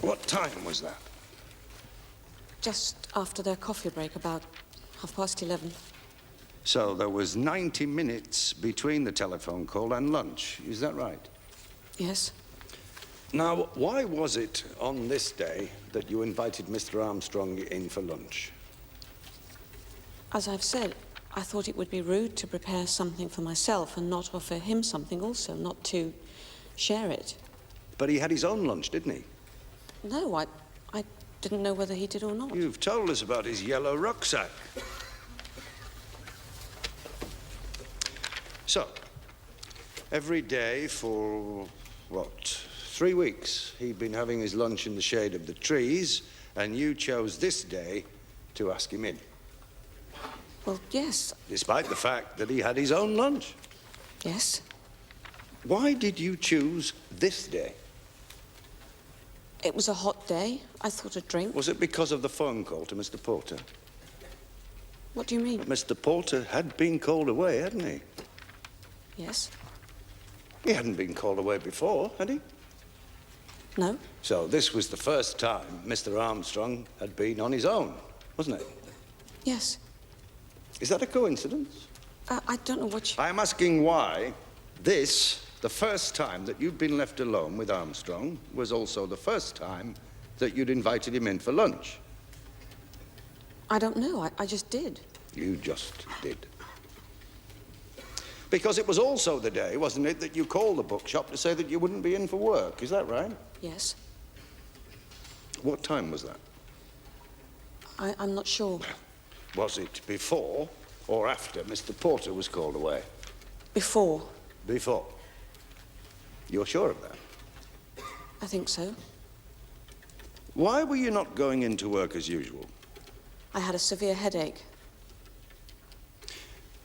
What time was that? Just after their coffee break, about 11:30. So there was 90 minutes between the telephone call and lunch. Is that right? Yes. Now, why was it on this day that you invited Mr. Armstrong in for lunch? As I've said, I thought it would be rude to prepare something for myself and not offer him something also, not to share it. But he had his own lunch, didn't he? No, I didn't know whether he did or not. You've told us about his yellow rucksack. So, every day for, what, 3 weeks, he'd been having his lunch in the shade of the trees, and you chose this day to ask him in. Well, yes. Despite the fact that he had his own lunch. Yes. Why did you choose this day? It was a hot day. I thought a drink. Was it because of the phone call to Mr. Porter? What do you mean? Mr. Porter had been called away, hadn't he? Yes. He hadn't been called away before, had he? No. So this was the first time Mr. Armstrong had been on his own, wasn't it? Yes. Is that a coincidence? I don't know what you... I'm asking why this, the first time that you'd been left alone with Armstrong, was also the first time that you'd invited him in for lunch. I don't know. I just did. You just did. Because it was also the day, wasn't it, that you called the bookshop to say that you wouldn't be in for work. Is that right? Yes. What time was that? I'm not sure. Was it before or after Mr. Porter was called away? Before. Before. You're sure of that? I think so. Why were you not going into work as usual? I had a severe headache.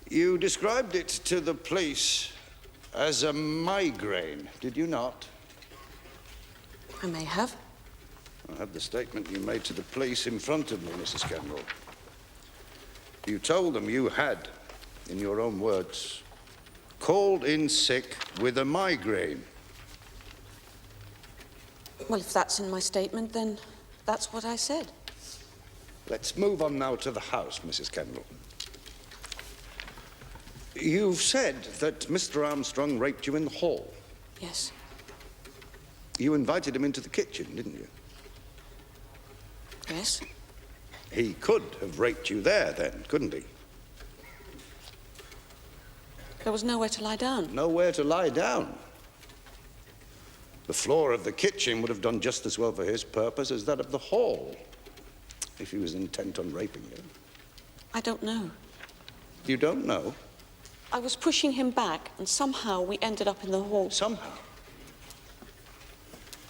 You described it to the police as a migraine, did you not? I may have. I have the statement you made to the police in front of me, Mrs. Kendall. You told them you had, in your own words, called in sick with a migraine. Well, if that's in my statement, then that's what I said. Let's move on now to the house, Mrs. Kendall. You've said that Mr. Armstrong raped you in the hall. Yes. You invited him into the kitchen, didn't you? Yes. He could have raped you there then, couldn't he? There was nowhere to lie down. Nowhere to lie down. The floor of the kitchen would have done just as well for his purpose as that of the hall, if he was intent on raping you. I don't know. You don't know? I was pushing him back, and somehow we ended up in the hall. Somehow?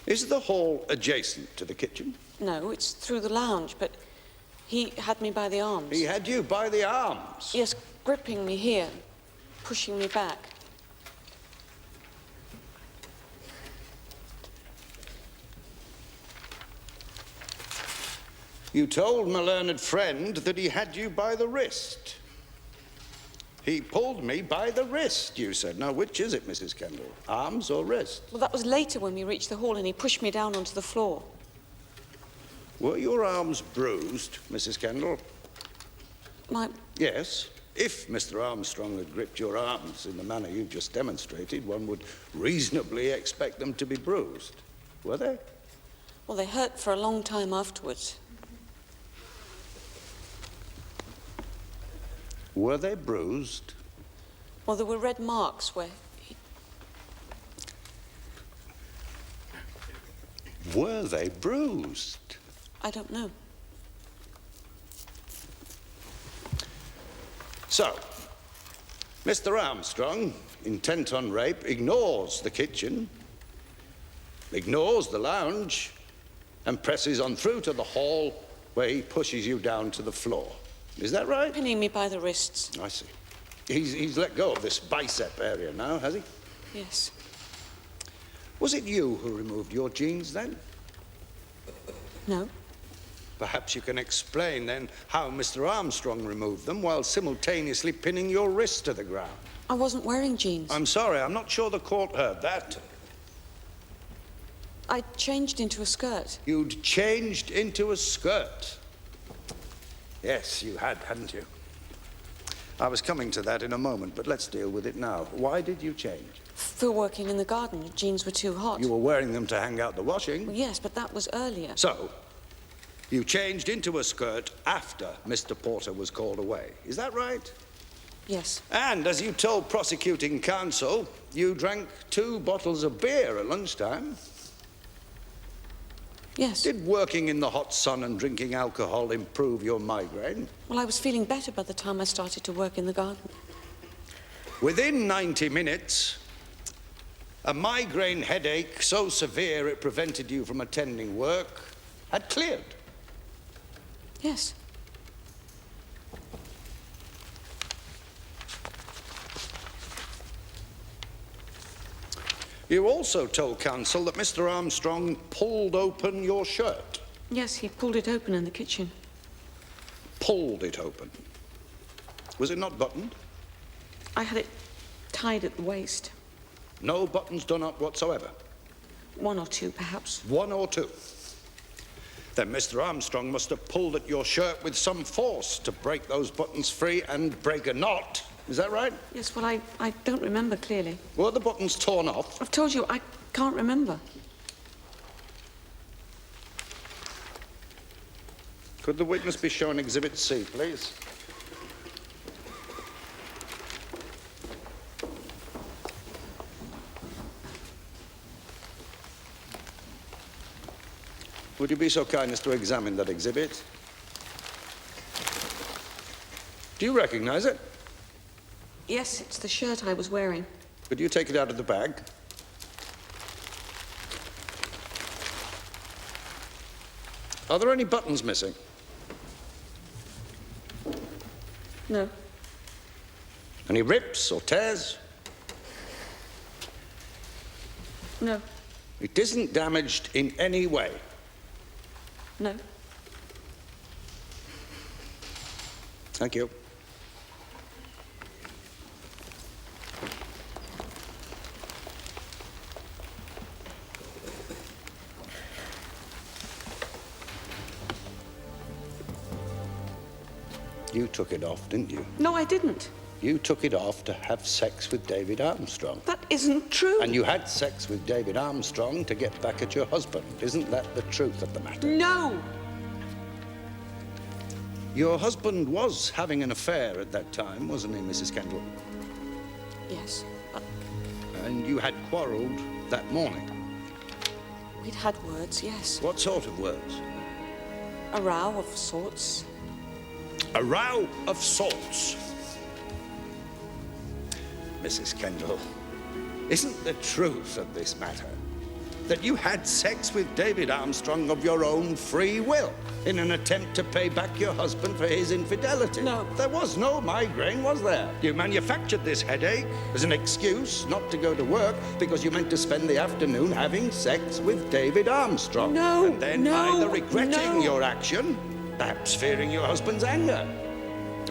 Is the hall adjacent to the kitchen? No, it's through the lounge, but he had me by the arms. He had you by the arms? Yes, gripping me here, pushing me back. You told my learned friend that he had you by the wrist. He pulled me by the wrist, you said. Now, which is it, Mrs. Kendall? Arms or wrist? Well, that was later when we reached the hall and he pushed me down onto the floor. Were your arms bruised, Mrs. Kendall? My... Yes. If Mr. Armstrong had gripped your arms in the manner you've just demonstrated, one would reasonably expect them to be bruised. Were they? Well, they hurt for a long time afterwards. Were they bruised? Well, there were red marks where he... Were they bruised? I don't know. So, Mr. Armstrong, intent on rape, ignores the kitchen, ignores the lounge, and presses on through to the hall where he pushes you down to the floor. Is that right? Pinning me by the wrists. I see. He's let go of this bicep area now, has he? Yes. Was it you who removed your jeans then? No. Perhaps you can explain then how Mr. Armstrong removed them while simultaneously pinning your wrist to the ground. I wasn't wearing jeans. I'm sorry, I'm not sure the court heard that. I changed into a skirt. You'd changed into a skirt. Yes, you had, hadn't you? I was coming to that in a moment, but let's deal with it now. Why did you change? For working in the garden. Jeans were too hot. You were wearing them to hang out the washing. Well, yes, but that was earlier. So, you changed into a skirt after Mr. Porter was called away. Is that right? Yes. And as you told prosecuting counsel, you drank 2 bottles of beer at lunchtime. Yes. Did working in the hot sun and drinking alcohol improve your migraine? Well, I was feeling better by the time I started to work in the garden. Within 90 minutes, a migraine headache so severe it prevented you from attending work had cleared. Yes. You also told counsel that Mr. Armstrong pulled open your shirt. Yes, he pulled it open in the kitchen. Pulled it open? Was it not buttoned? I had it tied at the waist. No buttons done up whatsoever? One or two, perhaps. One or two? Then Mr. Armstrong must have pulled at your shirt with some force to break those buttons free and break a knot. Is that right? Yes, well, I don't remember clearly. Were the buttons torn off? I've told you, I can't remember. Could the witness be shown Exhibit C, please? Would you be so kind as to examine that exhibit? Do you recognize it? Yes, it's the shirt I was wearing. Could you take it out of the bag? Are there any buttons missing? No. Any rips or tears? No. It isn't damaged in any way? No. Thank you. You took it off, didn't you? No, I didn't. You took it off to have sex with David Armstrong. That isn't true. And you had sex with David Armstrong to get back at your husband. Isn't that the truth of the matter? No! Your husband was having an affair at that time, wasn't he, Mrs. Kendall? Yes, but And you had quarrelled that morning. we'd had words, yes. What sort of words? A row of sorts. A row of sorts. Mrs. Kendall, isn't the truth of this matter that you had sex with David Armstrong of your own free will in an attempt to pay back your husband for his infidelity? No. There was no migraine, was there? You manufactured this headache as an excuse not to go to work because you meant to spend the afternoon having sex with David Armstrong. No, And then no, either regretting no. your action, perhaps fearing your husband's anger,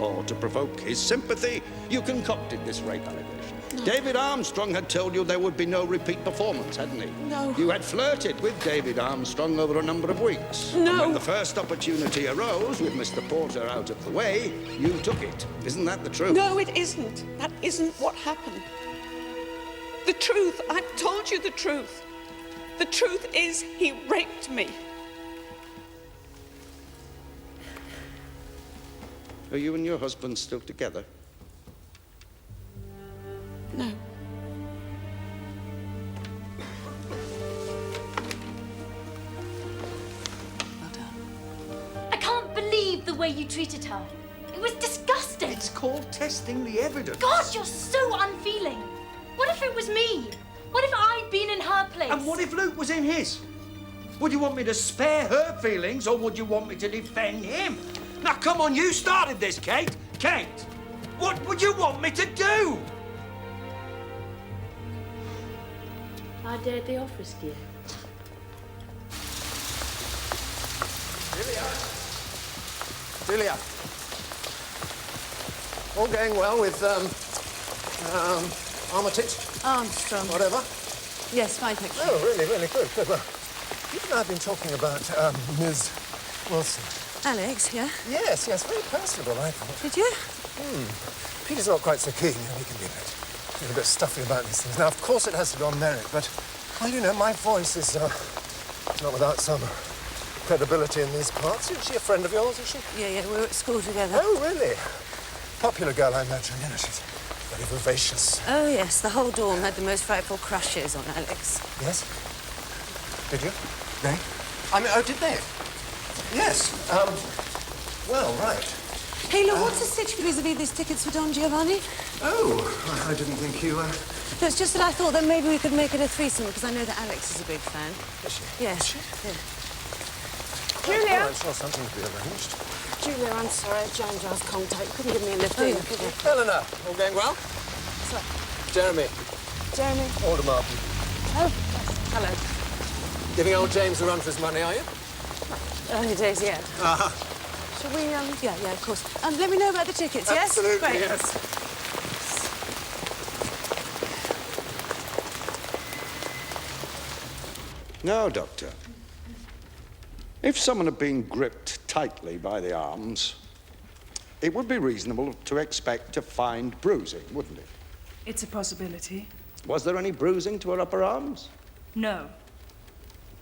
or to provoke his sympathy, you concocted this rape allegation. No. David Armstrong had told you there would be no repeat performance, hadn't he? No. You had flirted with David Armstrong over a number of weeks. No. And when the first opportunity arose, with Mr. Porter out of the way, you took it. Isn't that the truth? No, it isn't. That isn't what happened. The truth, I've told you the truth. The truth is he raped me. Are you and your husband still together? No. I can't believe the way you treated her. It was disgusting. It's called testing the evidence. God, you're so unfeeling. What if it was me? What if I'd been in her place? And what if Luke was in his? Would you want me to spare her feelings, or would you want me to defend him? Now, come on, you started this, Kate. Kate, what would you want me to do? I dared the office, dear. Julia. All going well with, Armitage? Armstrong. Whatever? Yes, fine, thank you. Oh, really, really good, good. Well, you and I have been talking about, Ms. Wilson. Alex, yeah? Yes, yes, very personable, I thought. Did you? Peter's not quite so keen. You know, he can be a bit stuffy about these things. Now, of course it has to be on merit, but, well, you know, my voice is, not without some credibility in these parts. Is she a friend of yours, is she? Yeah, yeah, we were at school together. Oh, really? Popular girl, I imagine. You know, she's very vivacious. Oh, yes, the whole dorm had the most frightful crushes on Alex. Yes? Did you? They? I mean, oh, did they? Yes. Well, right. Hey, look, what's the stitch vis-a-vis these tickets for Don Giovanni? Oh, I didn't think you, No, it's just that I thought that maybe we could make it a threesome, because I know that Alex is a big fan. Is she? Yes. Is she? Yeah. Julia? Well, I'm sure something to be arranged. Julia, I'm sorry. Jane Giles contact. Couldn't give me a lift Oh, in, yeah. could you? Eleanor, all going well? Sorry. Jeremy, Jeremy? Alder Martin. Oh, hello. Giving old James a run for his money, are you? Early days yet. Uh-huh. Shall we, yeah, of course. Let me know about the tickets, yes? Absolutely, Great. yes. Now, Doctor, if someone had been gripped tightly by the arms, it would be reasonable to expect to find bruising, wouldn't it? It's a possibility. Was there any bruising to her upper arms? No.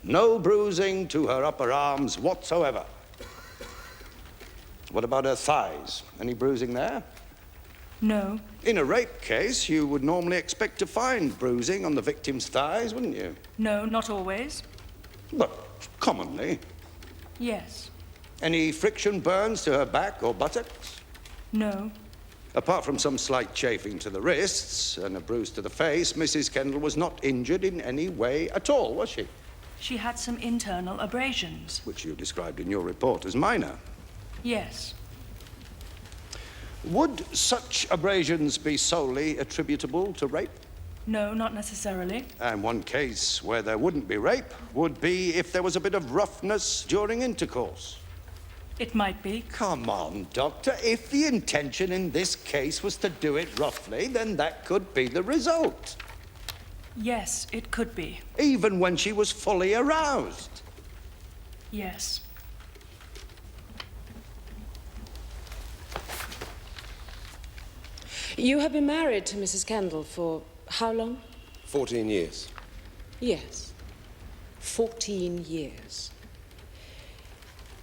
No bruising to her upper arms whatsoever. What about her thighs? Any bruising there? No. In a rape case, you would normally expect to find bruising on the victim's thighs, wouldn't you? No, not always. But commonly. Yes. Any friction burns to her back or buttocks? No. Apart from some slight chafing to the wrists and a bruise to the face, Mrs. Kendall was not injured in any way at all, was she? She had some internal abrasions. Which you described in your report as minor. Yes. Would such abrasions be solely attributable to rape? No, not necessarily. And one case where there wouldn't be rape would be if there was a bit of roughness during intercourse. It might be. Come on, Doctor. If the intention in this case was to do it roughly, then that could be the result. Yes, it could be. Even when she was fully aroused. Yes. You have been married to Mrs. Kendall for how long? 14 years. Yes. 14 years.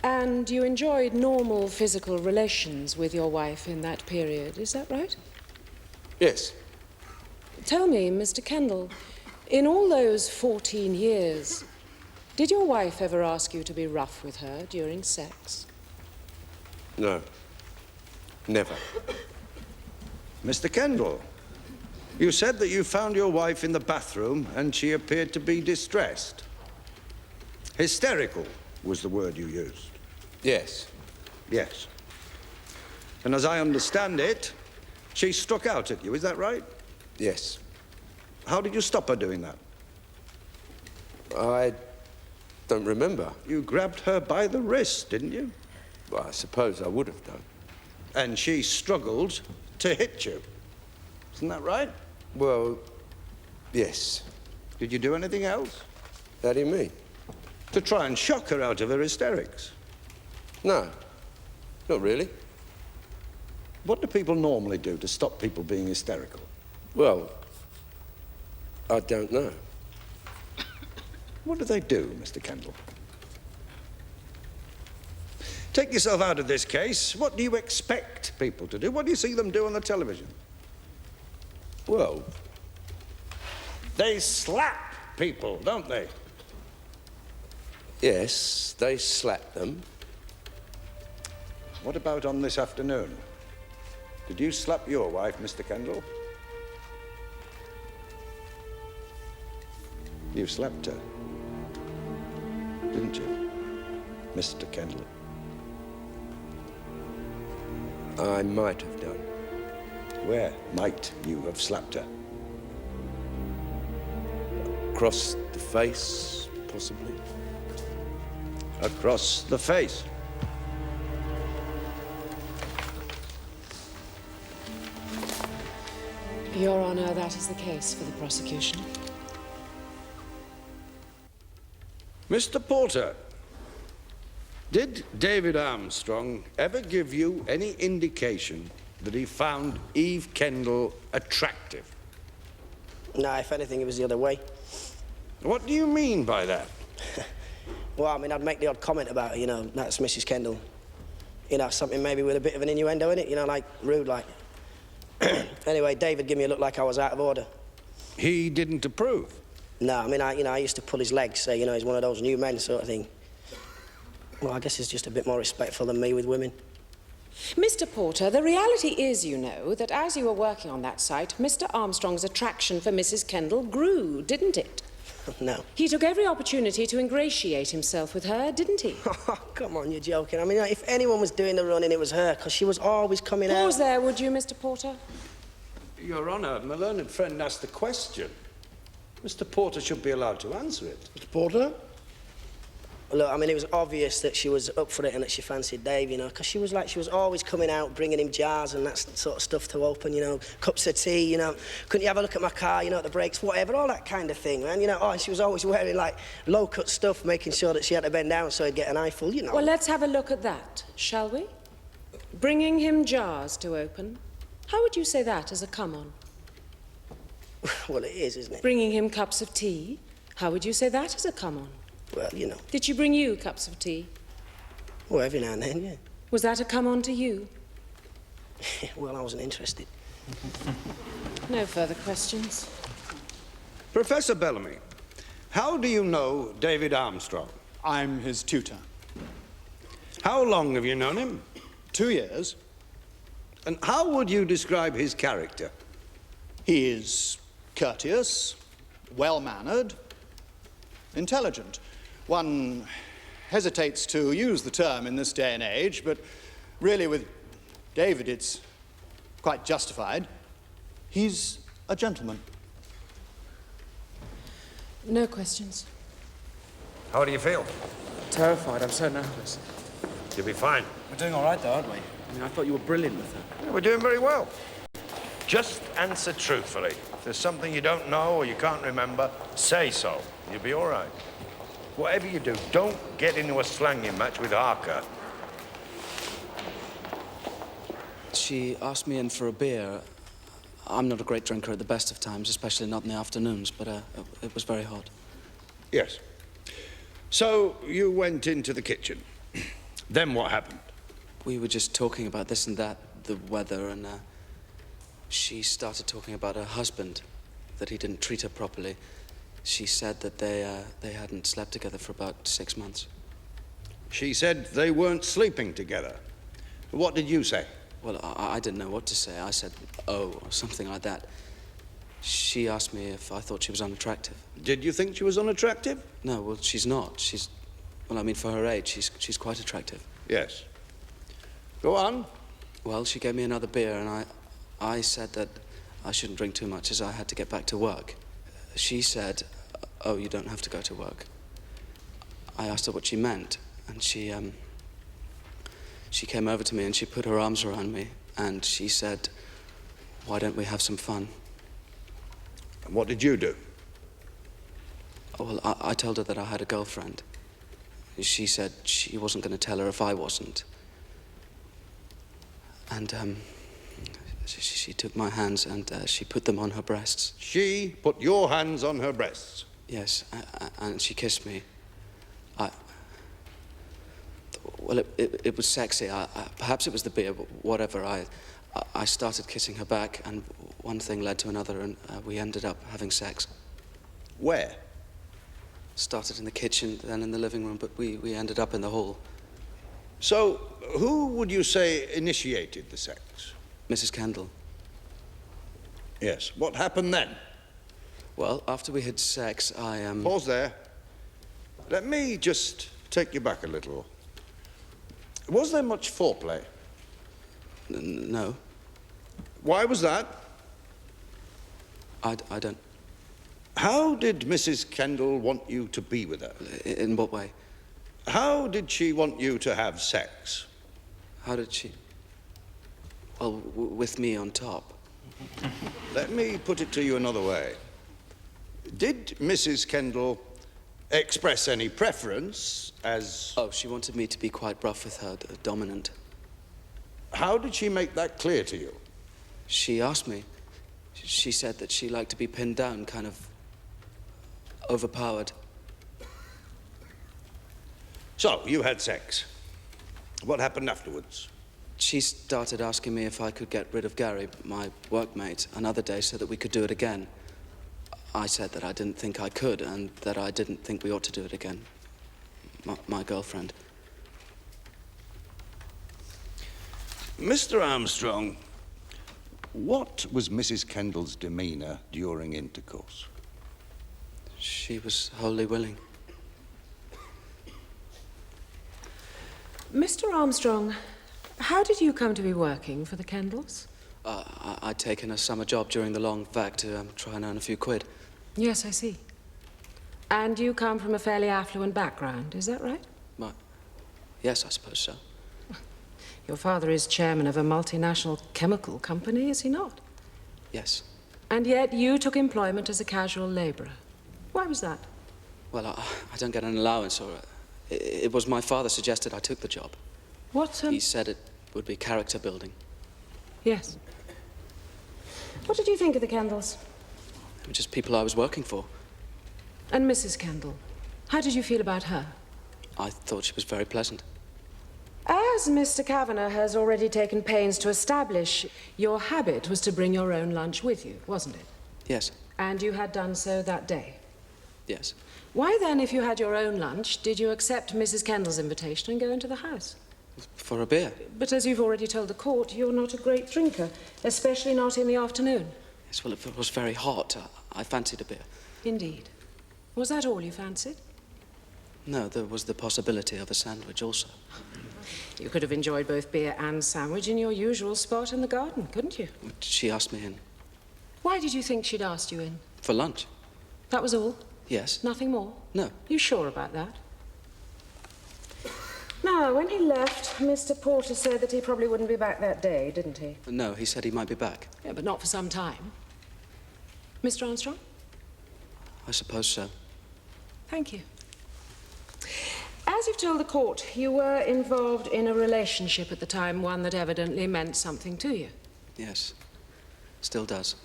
And you enjoyed normal physical relations with your wife in that period, is that right? Yes. Tell me, Mr. Kendall, in all those 14 years, did your wife ever ask you to be rough with her during sex? No. Never. Mr. Kendall, you said that you found your wife in the bathroom and she appeared to be distressed. Hysterical was the word you used. Yes. Yes. And as I understand it, she struck out at you, is that right? Yes. How did you stop her doing that? I don't remember. You grabbed her by the wrist, didn't you? Well, I suppose I would have done. And she struggled to hit you. Isn't that right? Well, yes. Did you do anything else? How do you mean? To try and shock her out of her hysterics? No. Not really. What do people normally do to stop people being hysterical? Well, I don't know. What do they do, Mr. Kendall? Take yourself out of this case. What do you expect people to do? What do you see them do on the television? Well, they slap people, don't they? Yes, they slap them. What about on this afternoon? Did you slap your wife, Mr. Kendall? You slapped her, didn't you, Mr. Kendall? I might have done. Where might you have slapped her? Across the face, possibly. Across the face? Your Honor, that is the case for the prosecution. Mr. Porter, did David Armstrong ever give you any indication that he found Eve Kendall attractive? No, if anything, it was the other way. What do you mean by that? Well, I mean, I'd make the odd comment about her, you know, that's Mrs. Kendall. You know, something maybe with a bit of an innuendo in it, you know, like rude, like. Anyway, David gave me a look like I was out of order. He didn't approve? No, I mean, I used to pull his legs, say, you know, he's one of those new men sort of thing. Well, I guess he's just a bit more respectful than me with women. Mr. Porter, the reality is, you know, that as you were working on that site, Mr. Armstrong's attraction for Mrs. Kendall grew, didn't it? No. He took every opportunity to ingratiate himself with her, didn't he? Oh, come on, you're joking. I mean, if anyone was doing the running, it was her, because she was always coming out. Pause there, would you, Mr. Porter? Your Honor, my learned friend asked the question. Mr. Porter should be allowed to answer it. Mr. Porter? Look, I mean, it was obvious that she was up for it and that she fancied Dave, you know, because she was always coming out, bringing him jars and that sort of stuff to open, you know, cups of tea, you know. Couldn't you have a look at my car, you know, at the brakes, whatever, all that kind of thing, man, you know. Oh, and she was always wearing, like, low-cut stuff, making sure that she had to bend down so he'd get an eyeful, you know. Well, let's have a look at that, shall we? Bringing him jars to open. How would you say that as a come-on? Well, it is, isn't it? Bringing him cups of tea. How would you say that as a come-on? Well, you know. Did she bring you cups of tea? Well, every now and then, yeah. Was that a come-on to you? Well, I wasn't interested. No further questions. Professor Bellamy, how do you know David Armstrong? I'm his tutor. How long have you known him? 2 years. And how would you describe his character? He is courteous, well-mannered, intelligent. One hesitates to use the term in this day and age, but really with David it's quite justified. He's a gentleman. No questions. How do you feel? Terrified. I'm so nervous. You'll be fine. We're doing all right, though, aren't we? I mean, I thought you were brilliant with her. Yeah, we're doing very well. Just answer truthfully. If there's something you don't know or you can't remember, say so. You'll be all right. Whatever you do, don't get into a slanging match with Harker. She asked me in for a beer. I'm not a great drinker at the best of times, especially not in the afternoons, but it was very hot. Yes. So you went into the kitchen. Then what happened? We were just talking about this and that, the weather, and she started talking about her husband, that he didn't treat her properly. She said that they hadn't slept together for about 6 months. She said they weren't sleeping together. What did you say? Well, I didn't know what to say. I said, oh, or something like that. She asked me if I thought she was unattractive. Did you think she was unattractive? No, well, she's not. Well, I mean, for her age, she's quite attractive. Yes. Go on. Well, she gave me another beer, and I said that I shouldn't drink too much as I had to get back to work. She said, oh, you don't have to go to work. I asked her what she meant, and she came over to me and she put her arms around me, and she said, why don't we have some fun? And what did you do? Oh, well, I told her that I had a girlfriend. She said she wasn't going to tell her if I wasn't. And she took my hands and she put them on her breasts. She put your hands on her breasts? Yes, and she kissed me. Well, it was sexy. Perhaps it was the beer, but whatever. I started kissing her back, and one thing led to another, and we ended up having sex. Where? Started in the kitchen, then in the living room, but we ended up in the hall. So, who would you say initiated the sex? Mrs. Kendall. Yes. What happened then? Well, after we had sex, Pause there. Let me just take you back a little. Was there much foreplay? No. Why was that? I don't... How did Mrs. Kendall want you to be with her? In what way? How did she want you to have sex? How did she... Well, with me on top. Let me put it to you another way. Did Mrs. Kendall express any preference as... Oh, she wanted me to be quite rough with her, dominant. How did she make that clear to you? She asked me. She said that she liked to be pinned down, kind of overpowered. So, you had sex. What happened afterwards? She started asking me if I could get rid of Gary, my workmate, another day so that we could do it again. I said that I didn't think I could and that I didn't think we ought to do it again. My girlfriend. Mr. Armstrong, what was Mrs. Kendall's demeanor during intercourse? She was wholly willing. Mr. Armstrong, how did you come to be working for the Kendalls? I'd taken a summer job during the long vac to try and earn a few quid. Yes, I see. And you come from a fairly affluent background, is that right? Well, yes, I suppose so. Your father is chairman of a multinational chemical company, is he not? Yes. And yet you took employment as a casual labourer. Why was that? Well, I don't get an allowance, or... It was my father suggested I took the job. What, He said it would be character building. Yes. What did you think of the Kendalls? They were just people I was working for. And Mrs. Kendall? How did you feel about her? I thought she was very pleasant. As Mr. Kavanagh has already taken pains to establish, your habit was to bring your own lunch with you, wasn't it? Yes. And you had done so that day? Yes. Why then, if you had your own lunch, did you accept Mrs. Kendall's invitation and go into the house? For a beer. But as you've already told the court, you're not a great drinker, especially not in the afternoon. Yes, well, if it was very hot, I fancied a beer. Indeed. Was that all you fancied? No, there was the possibility of a sandwich also. You could have enjoyed both beer and sandwich in your usual spot in the garden, couldn't you? She asked me in. Why did you think she'd asked you in? For lunch. That was all? Yes. Nothing more? No. You sure about that? Now, when he left, Mr. Porter said that he probably wouldn't be back that day, didn't he? No, he said he might be back. Yeah, but not for some time. Mr. Armstrong? I suppose so. Thank you. As you've told the court, you were involved in a relationship at the time, one that evidently meant something to you. Yes. Still does.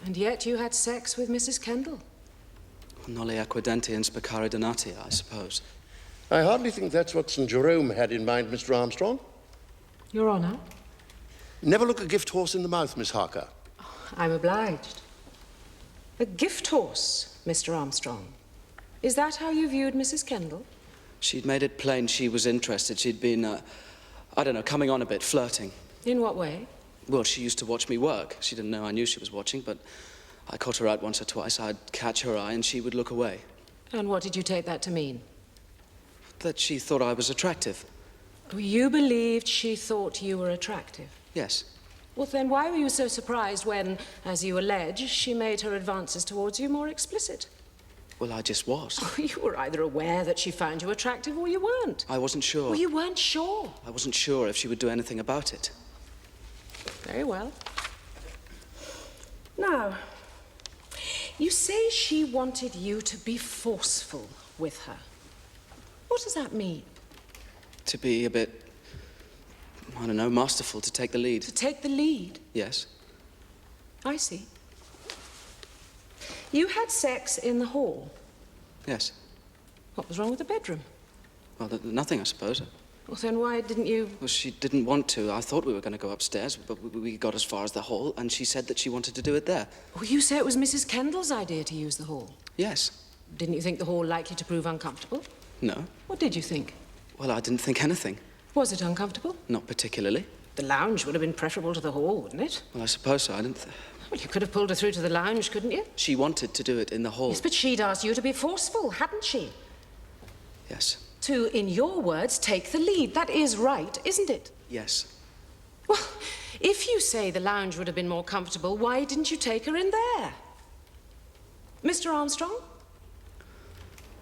And yet you had sex with Mrs. Kendall. Nolli acquidenti and spicare donati, I suppose. I hardly think that's what St. Jerome had in mind, Mr. Armstrong. Your Honour? Never look a gift horse in the mouth, Miss Harker. I'm obliged. A gift horse, Mr. Armstrong. Is that how you viewed Mrs. Kendall? She'd made it plain she was interested. She'd been, I don't know, coming on a bit, flirting. In what way? Well, she used to watch me work. She didn't know I knew she was watching, but I caught her out once or twice. I'd catch her eye and she would look away. And what did you take that to mean? That she thought I was attractive. You believed she thought you were attractive? Yes. Well, then why were you so surprised when, as you allege, she made her advances towards you more explicit? Well, I just was. You were either aware that she found you attractive or you weren't. I wasn't sure. Well, you weren't sure. I wasn't sure if she would do anything about it. Very well. Now, you say she wanted you to be forceful with her. What does that mean? To be a bit, I don't know, masterful, to take the lead. To take the lead? Yes. I see. You had sex in the hall? Yes. What was wrong with the bedroom? Well, nothing, I suppose. Well, then why didn't you... Well, she didn't want to. I thought we were going to go upstairs, but we got as far as the hall, and she said that she wanted to do it there. Well, you say it was Mrs. Kendall's idea to use the hall? Yes. Didn't you think the hall likely to prove uncomfortable? No. What did you think? Well, I didn't think anything. Was it uncomfortable? Not particularly. The lounge would have been preferable to the hall, wouldn't it? Well, I suppose so. I didn't... Well, you could have pulled her through to the lounge, couldn't you? She wanted to do it in the hall. Yes, but she'd asked you to be forceful, hadn't she? Yes. To, in your words, take the lead. That is right, isn't it? Yes. Well, if you say the lounge would have been more comfortable, why didn't you take her in there? Mr. Armstrong?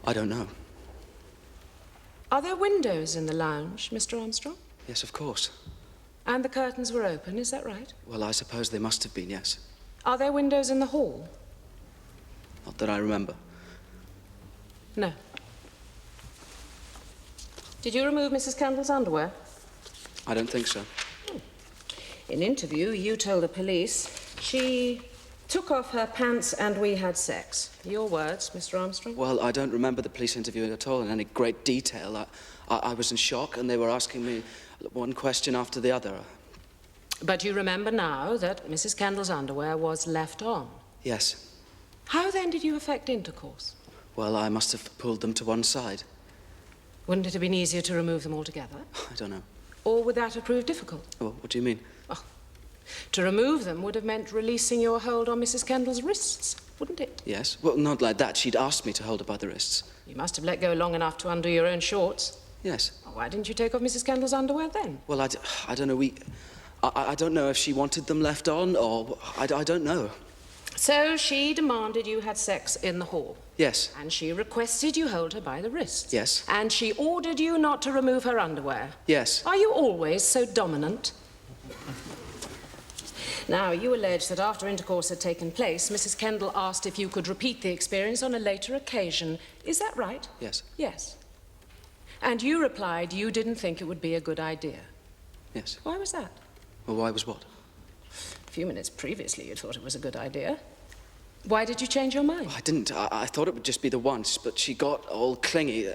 I don't know. Are there windows in the lounge, Mr. Armstrong? Yes, of course. And the curtains were open, is that right? Well, I suppose they must have been, yes. Are there windows in the hall? Not that I remember. No. Did you remove Mrs. Kendall's underwear? I don't think so. In interview, you told the police she took off her pants and we had sex. Your words, Mr. Armstrong? Well, I don't remember the police interview at all in any great detail. I was in shock and they were asking me one question after the other. But you remember now that Mrs. Kendall's underwear was left on? Yes. How then did you effect intercourse? Well, I must have pulled them to one side. Wouldn't it have been easier to remove them altogether? I don't know. Or would that have proved difficult? Well, what do you mean? Oh, to remove them would have meant releasing your hold on Mrs. Kendall's wrists, wouldn't it? Yes. Well, not like that. She'd asked me to hold her by the wrists. You must have let go long enough to undo your own shorts. Yes. Well, why didn't you take off Mrs. Kendall's underwear then? Well, I don't know. I don't know if she wanted them left on or... I don't know. So she demanded you had sex in the hall. Yes. And she requested you hold her by the wrists. Yes. And she ordered you not to remove her underwear. Yes. Are you always so dominant? Now, you allege that after intercourse had taken place, Mrs. Kendall asked if you could repeat the experience on a later occasion. Is that right? Yes. Yes. And you replied you didn't think it would be a good idea. Yes. Why was that? Well, why was what? A few minutes previously, you thought it was a good idea. Why did you change your mind? I didn't. I thought it would just be the once, but she got all clingy,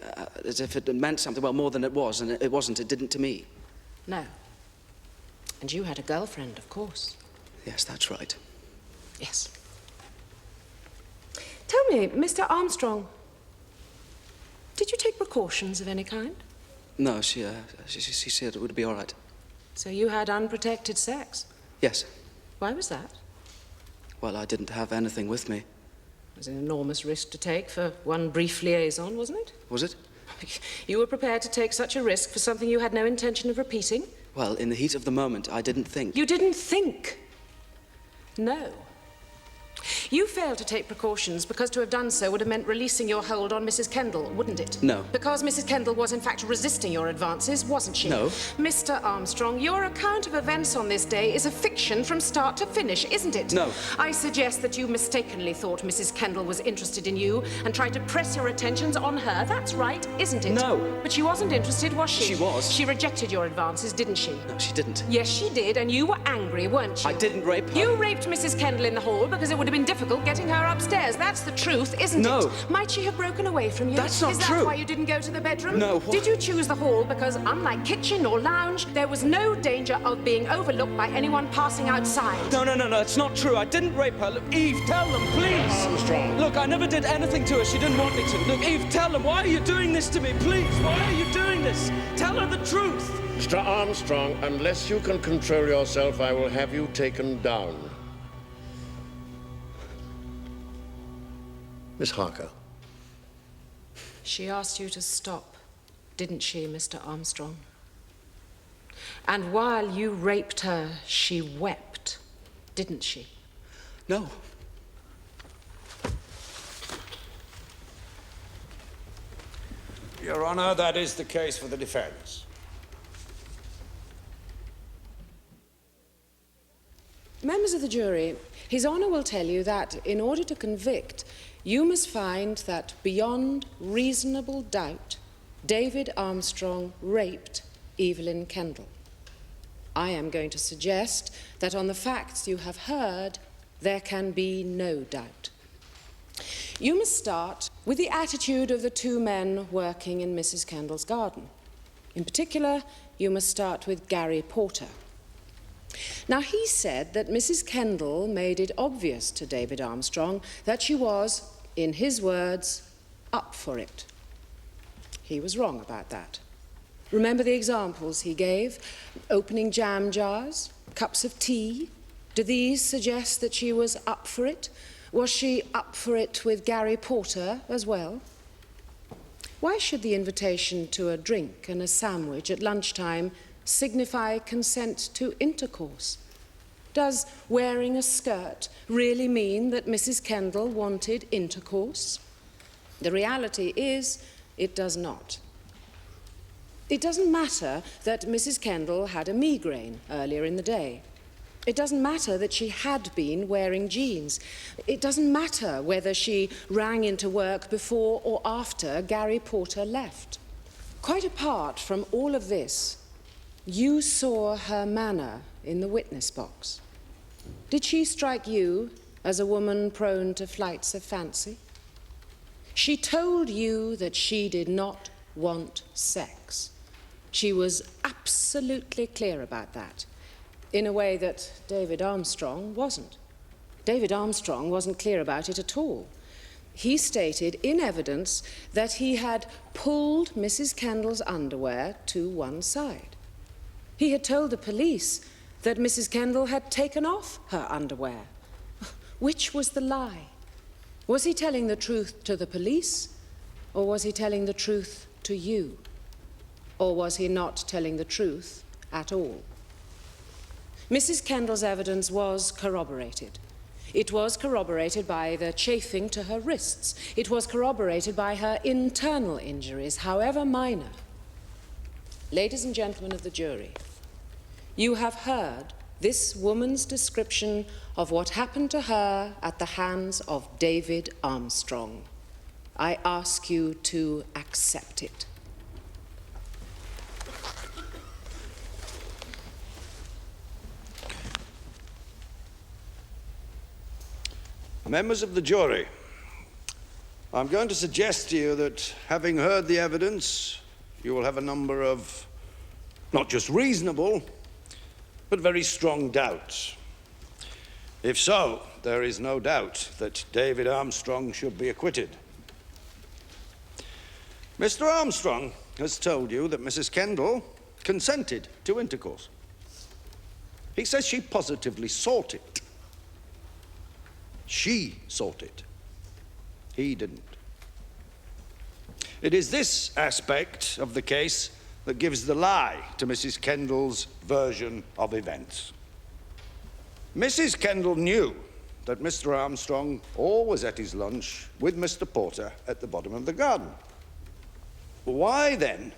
as if it meant something, well, more than it was, and it wasn't. It didn't to me. No. And you had a girlfriend, of course. Yes, that's right. Yes. Tell me, Mr. Armstrong, did you take precautions of any kind? No, she said it would be all right. So you had unprotected sex? Yes. Why was that? Well, I didn't have anything with me. It was an enormous risk to take for one brief liaison, wasn't it? Was it? You were prepared to take such a risk for something you had no intention of repeating? Well, in the heat of the moment, I didn't think. You didn't think? No. You failed to take precautions because to have done so would have meant releasing your hold on Mrs. Kendall, wouldn't it? No. Because Mrs. Kendall was in fact resisting your advances, wasn't she? No. Mr. Armstrong, your account of events on this day is a fiction from start to finish, isn't it? No. I suggest that you mistakenly thought Mrs. Kendall was interested in you and tried to press your attentions on her. That's right, isn't it? No. But she wasn't interested, was she? She was. She rejected your advances, didn't she? No, she didn't. Yes, she did, and you were angry, weren't you? I didn't rape her. You raped Mrs. Kendall in the hall because it would have been difficult getting her upstairs. That's the truth, isn't No. it? Might she have broken away from you? That's not Is that true. why you didn't go to the bedroom? No. Did you choose the hall because, unlike kitchen or lounge, there was no danger of being overlooked by anyone passing outside? No, it's not true. I didn't rape her. Look, Eve, tell them, please. Armstrong. Look, I never did anything to her. She didn't want me to. Look, Eve, tell them, why are you doing this to me? Please, why are you doing this? Tell her the truth. Mr. Armstrong, unless you can control yourself, I will have you taken down. Miss Harker. She asked you to stop, didn't she, Mr. Armstrong? And while you raped her, she wept, didn't she? No. Your Honor, that is the case for the defense. Members of the jury, His Honor will tell you that in order to convict, you must find that beyond reasonable doubt, David Armstrong raped Evelyn Kendall. I am going to suggest that on the facts you have heard, there can be no doubt. You must start with the attitude of the two men working in Mrs. Kendall's garden. In particular, you must start with Gary Porter. Now, he said that Mrs. Kendall made it obvious to David Armstrong that she was, in his words, up for it. He was wrong about that. Remember the examples he gave? Opening jam jars, cups of tea. Do these suggest that she was up for it? Was she up for it with Gary Porter as well? Why should the invitation to a drink and a sandwich at lunchtime signify consent to intercourse? Does wearing a skirt really mean that Mrs. Kendall wanted intercourse? The reality is, it does not. It doesn't matter that Mrs. Kendall had a migraine earlier in the day. It doesn't matter that she had been wearing jeans. It doesn't matter whether she rang into work before or after Gary Porter left. Quite apart from all of this, you saw her manner in the witness box. Did she strike you as a woman prone to flights of fancy? She told you that she did not want sex. She was absolutely clear about that, in a way that David Armstrong wasn't. David Armstrong wasn't clear about it at all. He stated in evidence that he had pulled Mrs. Kendall's underwear to one side. He had told the police that Mrs. Kendall had taken off her underwear. Which was the lie? Was he telling the truth to the police, or was he telling the truth to you? Or was he not telling the truth at all? Mrs. Kendall's evidence was corroborated. It was corroborated by the chafing to her wrists. It was corroborated by her internal injuries, however minor. Ladies and gentlemen of the jury, you have heard this woman's description of what happened to her at the hands of David Armstrong. I ask you to accept it. Members of the jury, I'm going to suggest to you that, having heard the evidence, you will have a number of not just reasonable, but very strong doubts. If so, there is no doubt that David Armstrong should be acquitted. Mr. Armstrong has told you that Mrs. Kendall consented to intercourse. He says she positively sought it. She sought it. He didn't. It is this aspect of the case that gives the lie to Mrs. Kendall's version of events. Mrs. Kendall knew that Mr. Armstrong always ate his lunch with Mr. Porter at the bottom of the garden. Why then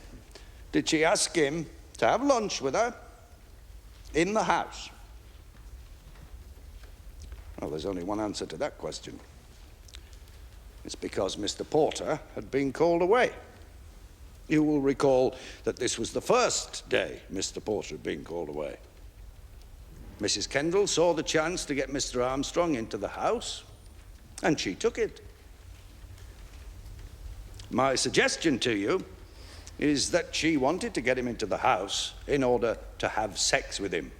did she ask him to have lunch with her in the house? Well, there's only one answer to that question. It's because Mr. Porter had been called away. You will recall that this was the first day Mr. Porter had been called away. Mrs. Kendall saw the chance to get Mr. Armstrong into the house, and she took it. My suggestion to you is that she wanted to get him into the house in order to have sex with him.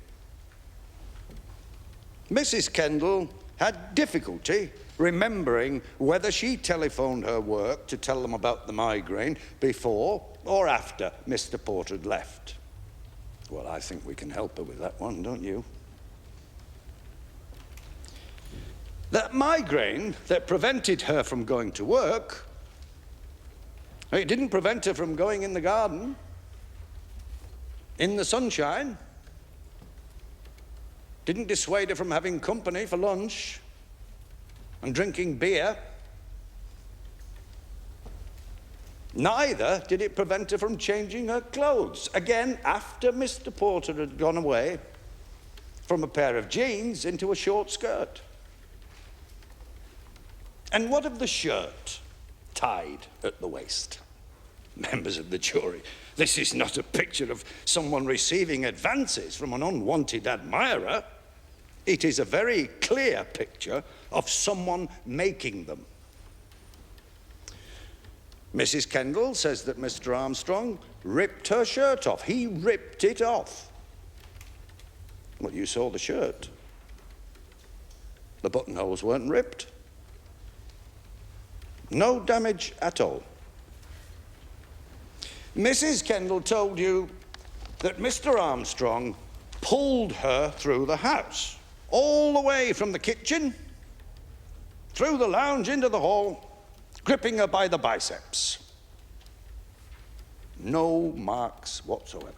Mrs. Kendall had difficulty remembering whether she telephoned her work to tell them about the migraine before or after Mr. Porter had left. Well, I think we can help her with that one, don't you? That migraine that prevented her from going to work, it didn't prevent her from going in the garden, in the sunshine. Didn't dissuade her from having company for lunch and drinking beer. Neither did it prevent her from changing her clothes, again after Mr. Porter had gone away, from a pair of jeans into a short skirt. And what of the shirt tied at the waist? Members of the jury, this is not a picture of someone receiving advances from an unwanted admirer. It is a very clear picture of someone making them. Mrs. Kendall says that Mr. Armstrong ripped her shirt off. He ripped it off. Well, you saw the shirt. The buttonholes weren't ripped. No damage at all. Mrs. Kendall told you that Mr. Armstrong pulled her through the house, all the way from the kitchen, through the lounge into the hall, gripping her by the biceps. No marks whatsoever.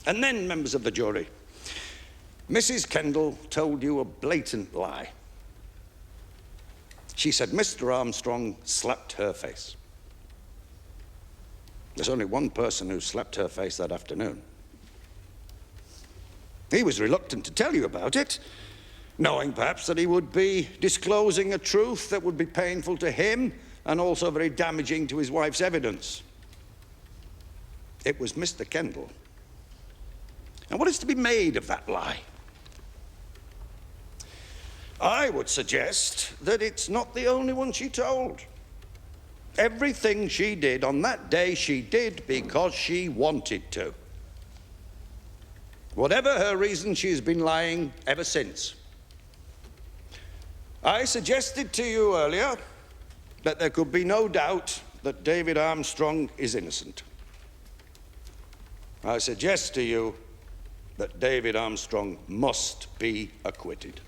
And then, members of the jury, Mrs. Kendall told you a blatant lie. She said Mr. Armstrong slapped her face. There's only one person who slapped her face that afternoon. He was reluctant to tell you about it, knowing perhaps that he would be disclosing a truth that would be painful to him and also very damaging to his wife's evidence. It was Mr. Kendall. And what is to be made of that lie? I would suggest that it's not the only one she told. Everything she did on that day, she did because she wanted to. Whatever her reason, she has been lying ever since. I suggested to you earlier that there could be no doubt that David Armstrong is innocent. I suggest to you that David Armstrong must be acquitted.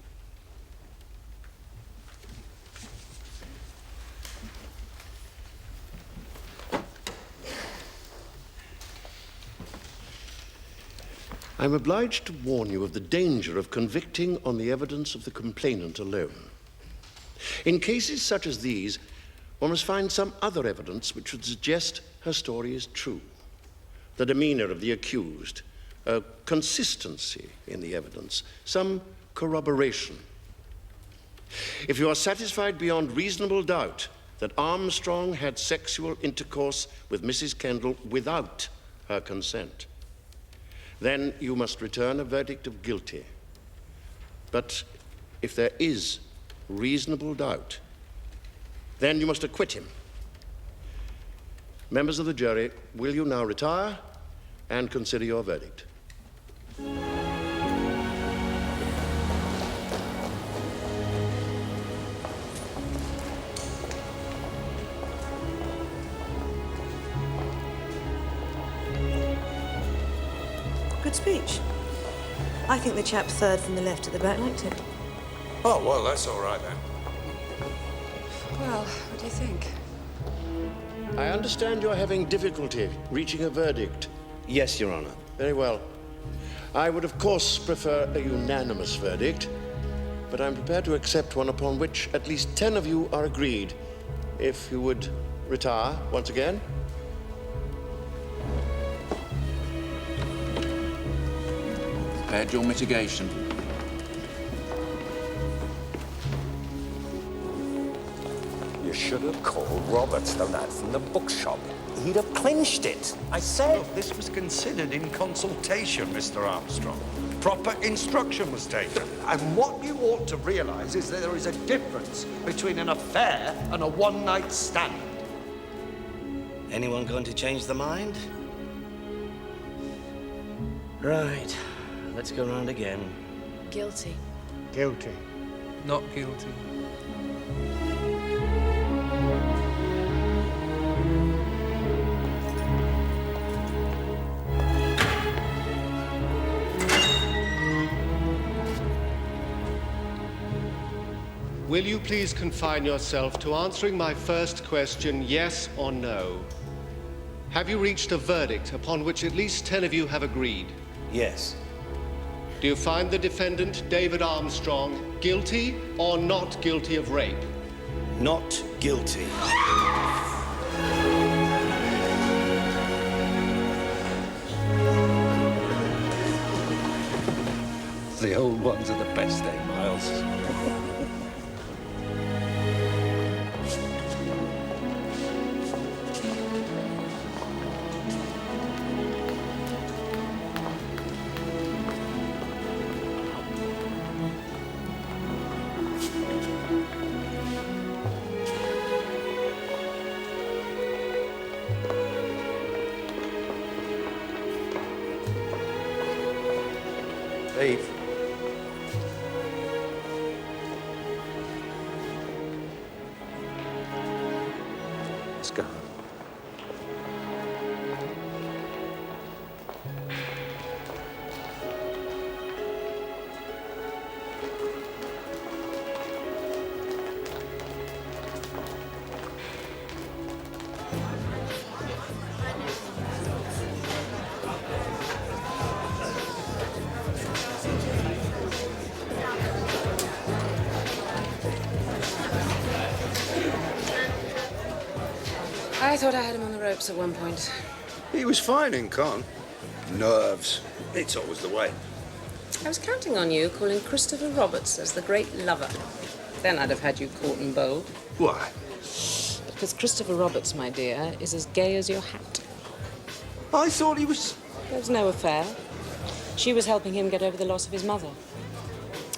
I'm obliged to warn you of the danger of convicting on the evidence of the complainant alone. In cases such as these, one must find some other evidence which would suggest her story is true. The demeanor of the accused, a consistency in the evidence, some corroboration. If you are satisfied beyond reasonable doubt that Armstrong had sexual intercourse with Mrs. Kendall without her consent, then you must return a verdict of guilty. But if there is reasonable doubt, then you must acquit him. Members of the jury, will you now retire and consider your verdict? Good speech. I think the chap third from the left at the back liked it. Oh, well, that's all right then. Well, what do you think? I understand you're having difficulty reaching a verdict. Yes, Your Honor. Very well. I would, of course, prefer a unanimous verdict, but I'm prepared to accept one upon which at least 10 of you are agreed. If you would retire once again. Prepared your mitigation. You should have called Roberts, the lad from the bookshop. He'd have clinched it. I said. Look, this was considered in consultation, Mr. Armstrong. Proper instruction was taken. And what you ought to realize is that there is a difference between an affair and a one-night stand. Anyone going to change their mind? Right. Let's go round again. Guilty. Guilty. Not guilty. Will you please confine yourself to answering my first question, yes or no? Have you reached a verdict upon which at least 10 of you have agreed? Yes. Do you find the defendant, David Armstrong, guilty or not guilty of rape? Not guilty. The old ones are the best, eh, Miles? Eve. Let's go. I thought I had him on the ropes at one point. He was fine in con. Nerves. It's always the way. I was counting on you calling Christopher Roberts as the great lover. Then I'd have had you caught and bowled. Why? Because Christopher Roberts, my dear, is as gay as your hat. I thought he was... There was no affair. She was helping him get over the loss of his mother.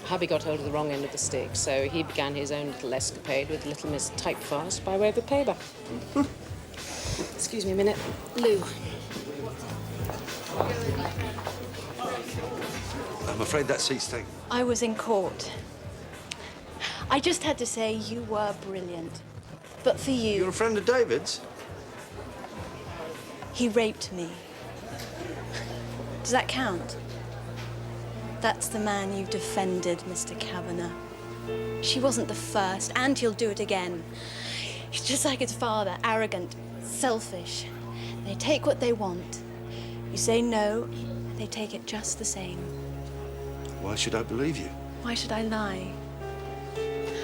Hubby got hold of the wrong end of the stick, so he began his own little escapade with little Miss Typefast by way of a payback. Excuse me a minute. Lou. I'm afraid that seat's taken. I was in court. I just had to say you were brilliant. But for you... You're a friend of David's? He raped me. Does that count? That's the man you defended, Mr. Kavanagh. She wasn't the first, and he'll do it again. He's just like his father, arrogant, selfish. They take what they want. You say no, they take it just the same. Why should I believe you? Why should I lie?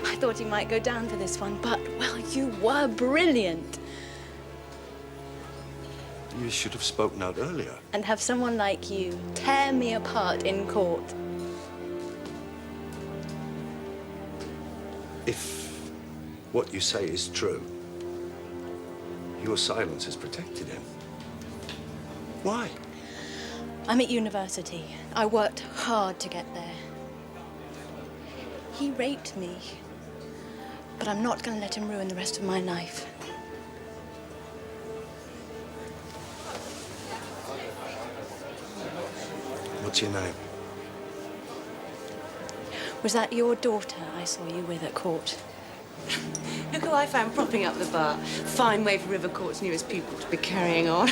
I thought you might go down for this one, but, well, you were brilliant. You should have spoken out earlier. And have someone like you tear me apart in court. If what you say is true, your silence has protected him. Why? I'm at university. I worked hard to get there. He raped me, but I'm not going to let him ruin the rest of my life. What's your name? Was that your daughter I saw you with at court? Look who I found propping up the bar. Fine way for River Court's newest pupil to be carrying on.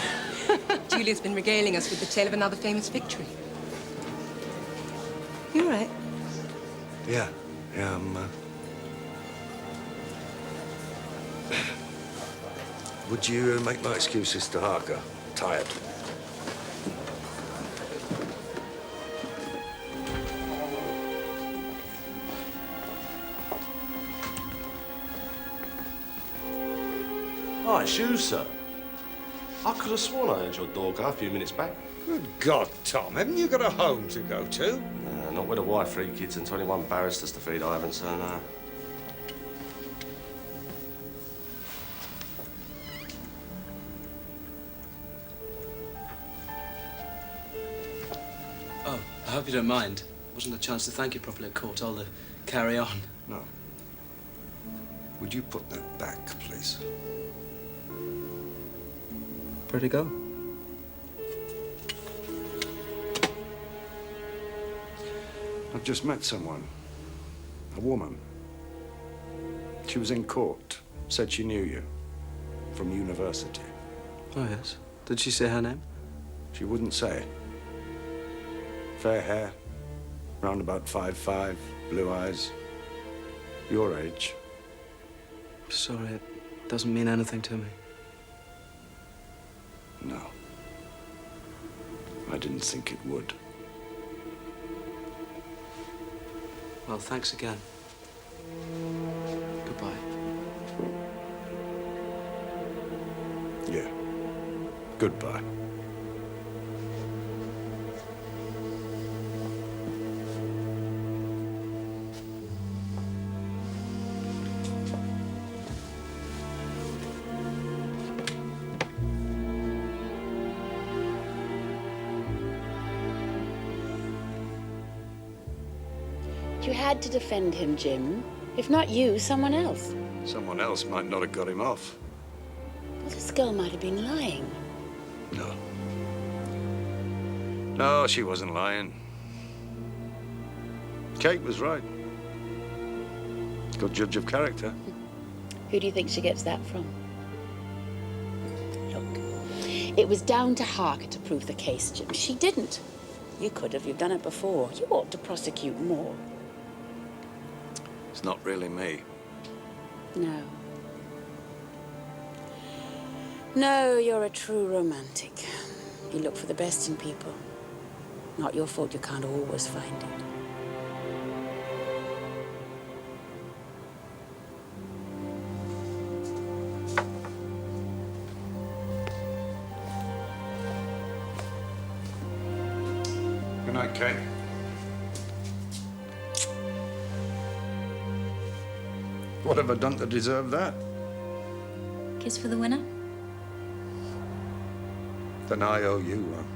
Julia's been regaling us with the tale of another famous victory. You all right? Yeah, I'm, Would you make my excuses to Harker? Tired. Hi, shoes, sir. I could have sworn I heard your door go a few minutes back. Good God, Tom, haven't you got a home to go to? Not with a wife, 3 kids, and 21 barristers to feed, I haven't, so no. Oh, I hope you don't mind. Wasn't a chance to thank you properly at court, all the carry on. No. Would you put that back, please? Where'd it go? I've just met someone. A woman. She was in court. Said she knew you. From university. Oh, yes. Did she say her name? She wouldn't say. Fair hair. Round about 5'5", blue eyes. Your age. Sorry, it doesn't mean anything to me. No. I didn't think it would. Well, thanks again. Goodbye. Yeah. Goodbye. You had to defend him, Jim. If not you, someone else. Someone else might not have got him off. Well, this girl might have been lying. No. No, she wasn't lying. Kate was right. Good judge of character. Who do you think she gets that from? Look, it was down to Harker to prove the case, Jim. She didn't. You could have. You've done it before. You ought to prosecute more. It's not really me. No. No, you're a true romantic. You look for the best in people. Not your fault you can't always find it. Good night, Kate. What have I done to deserve that? Kiss for the winner? Then I owe you one.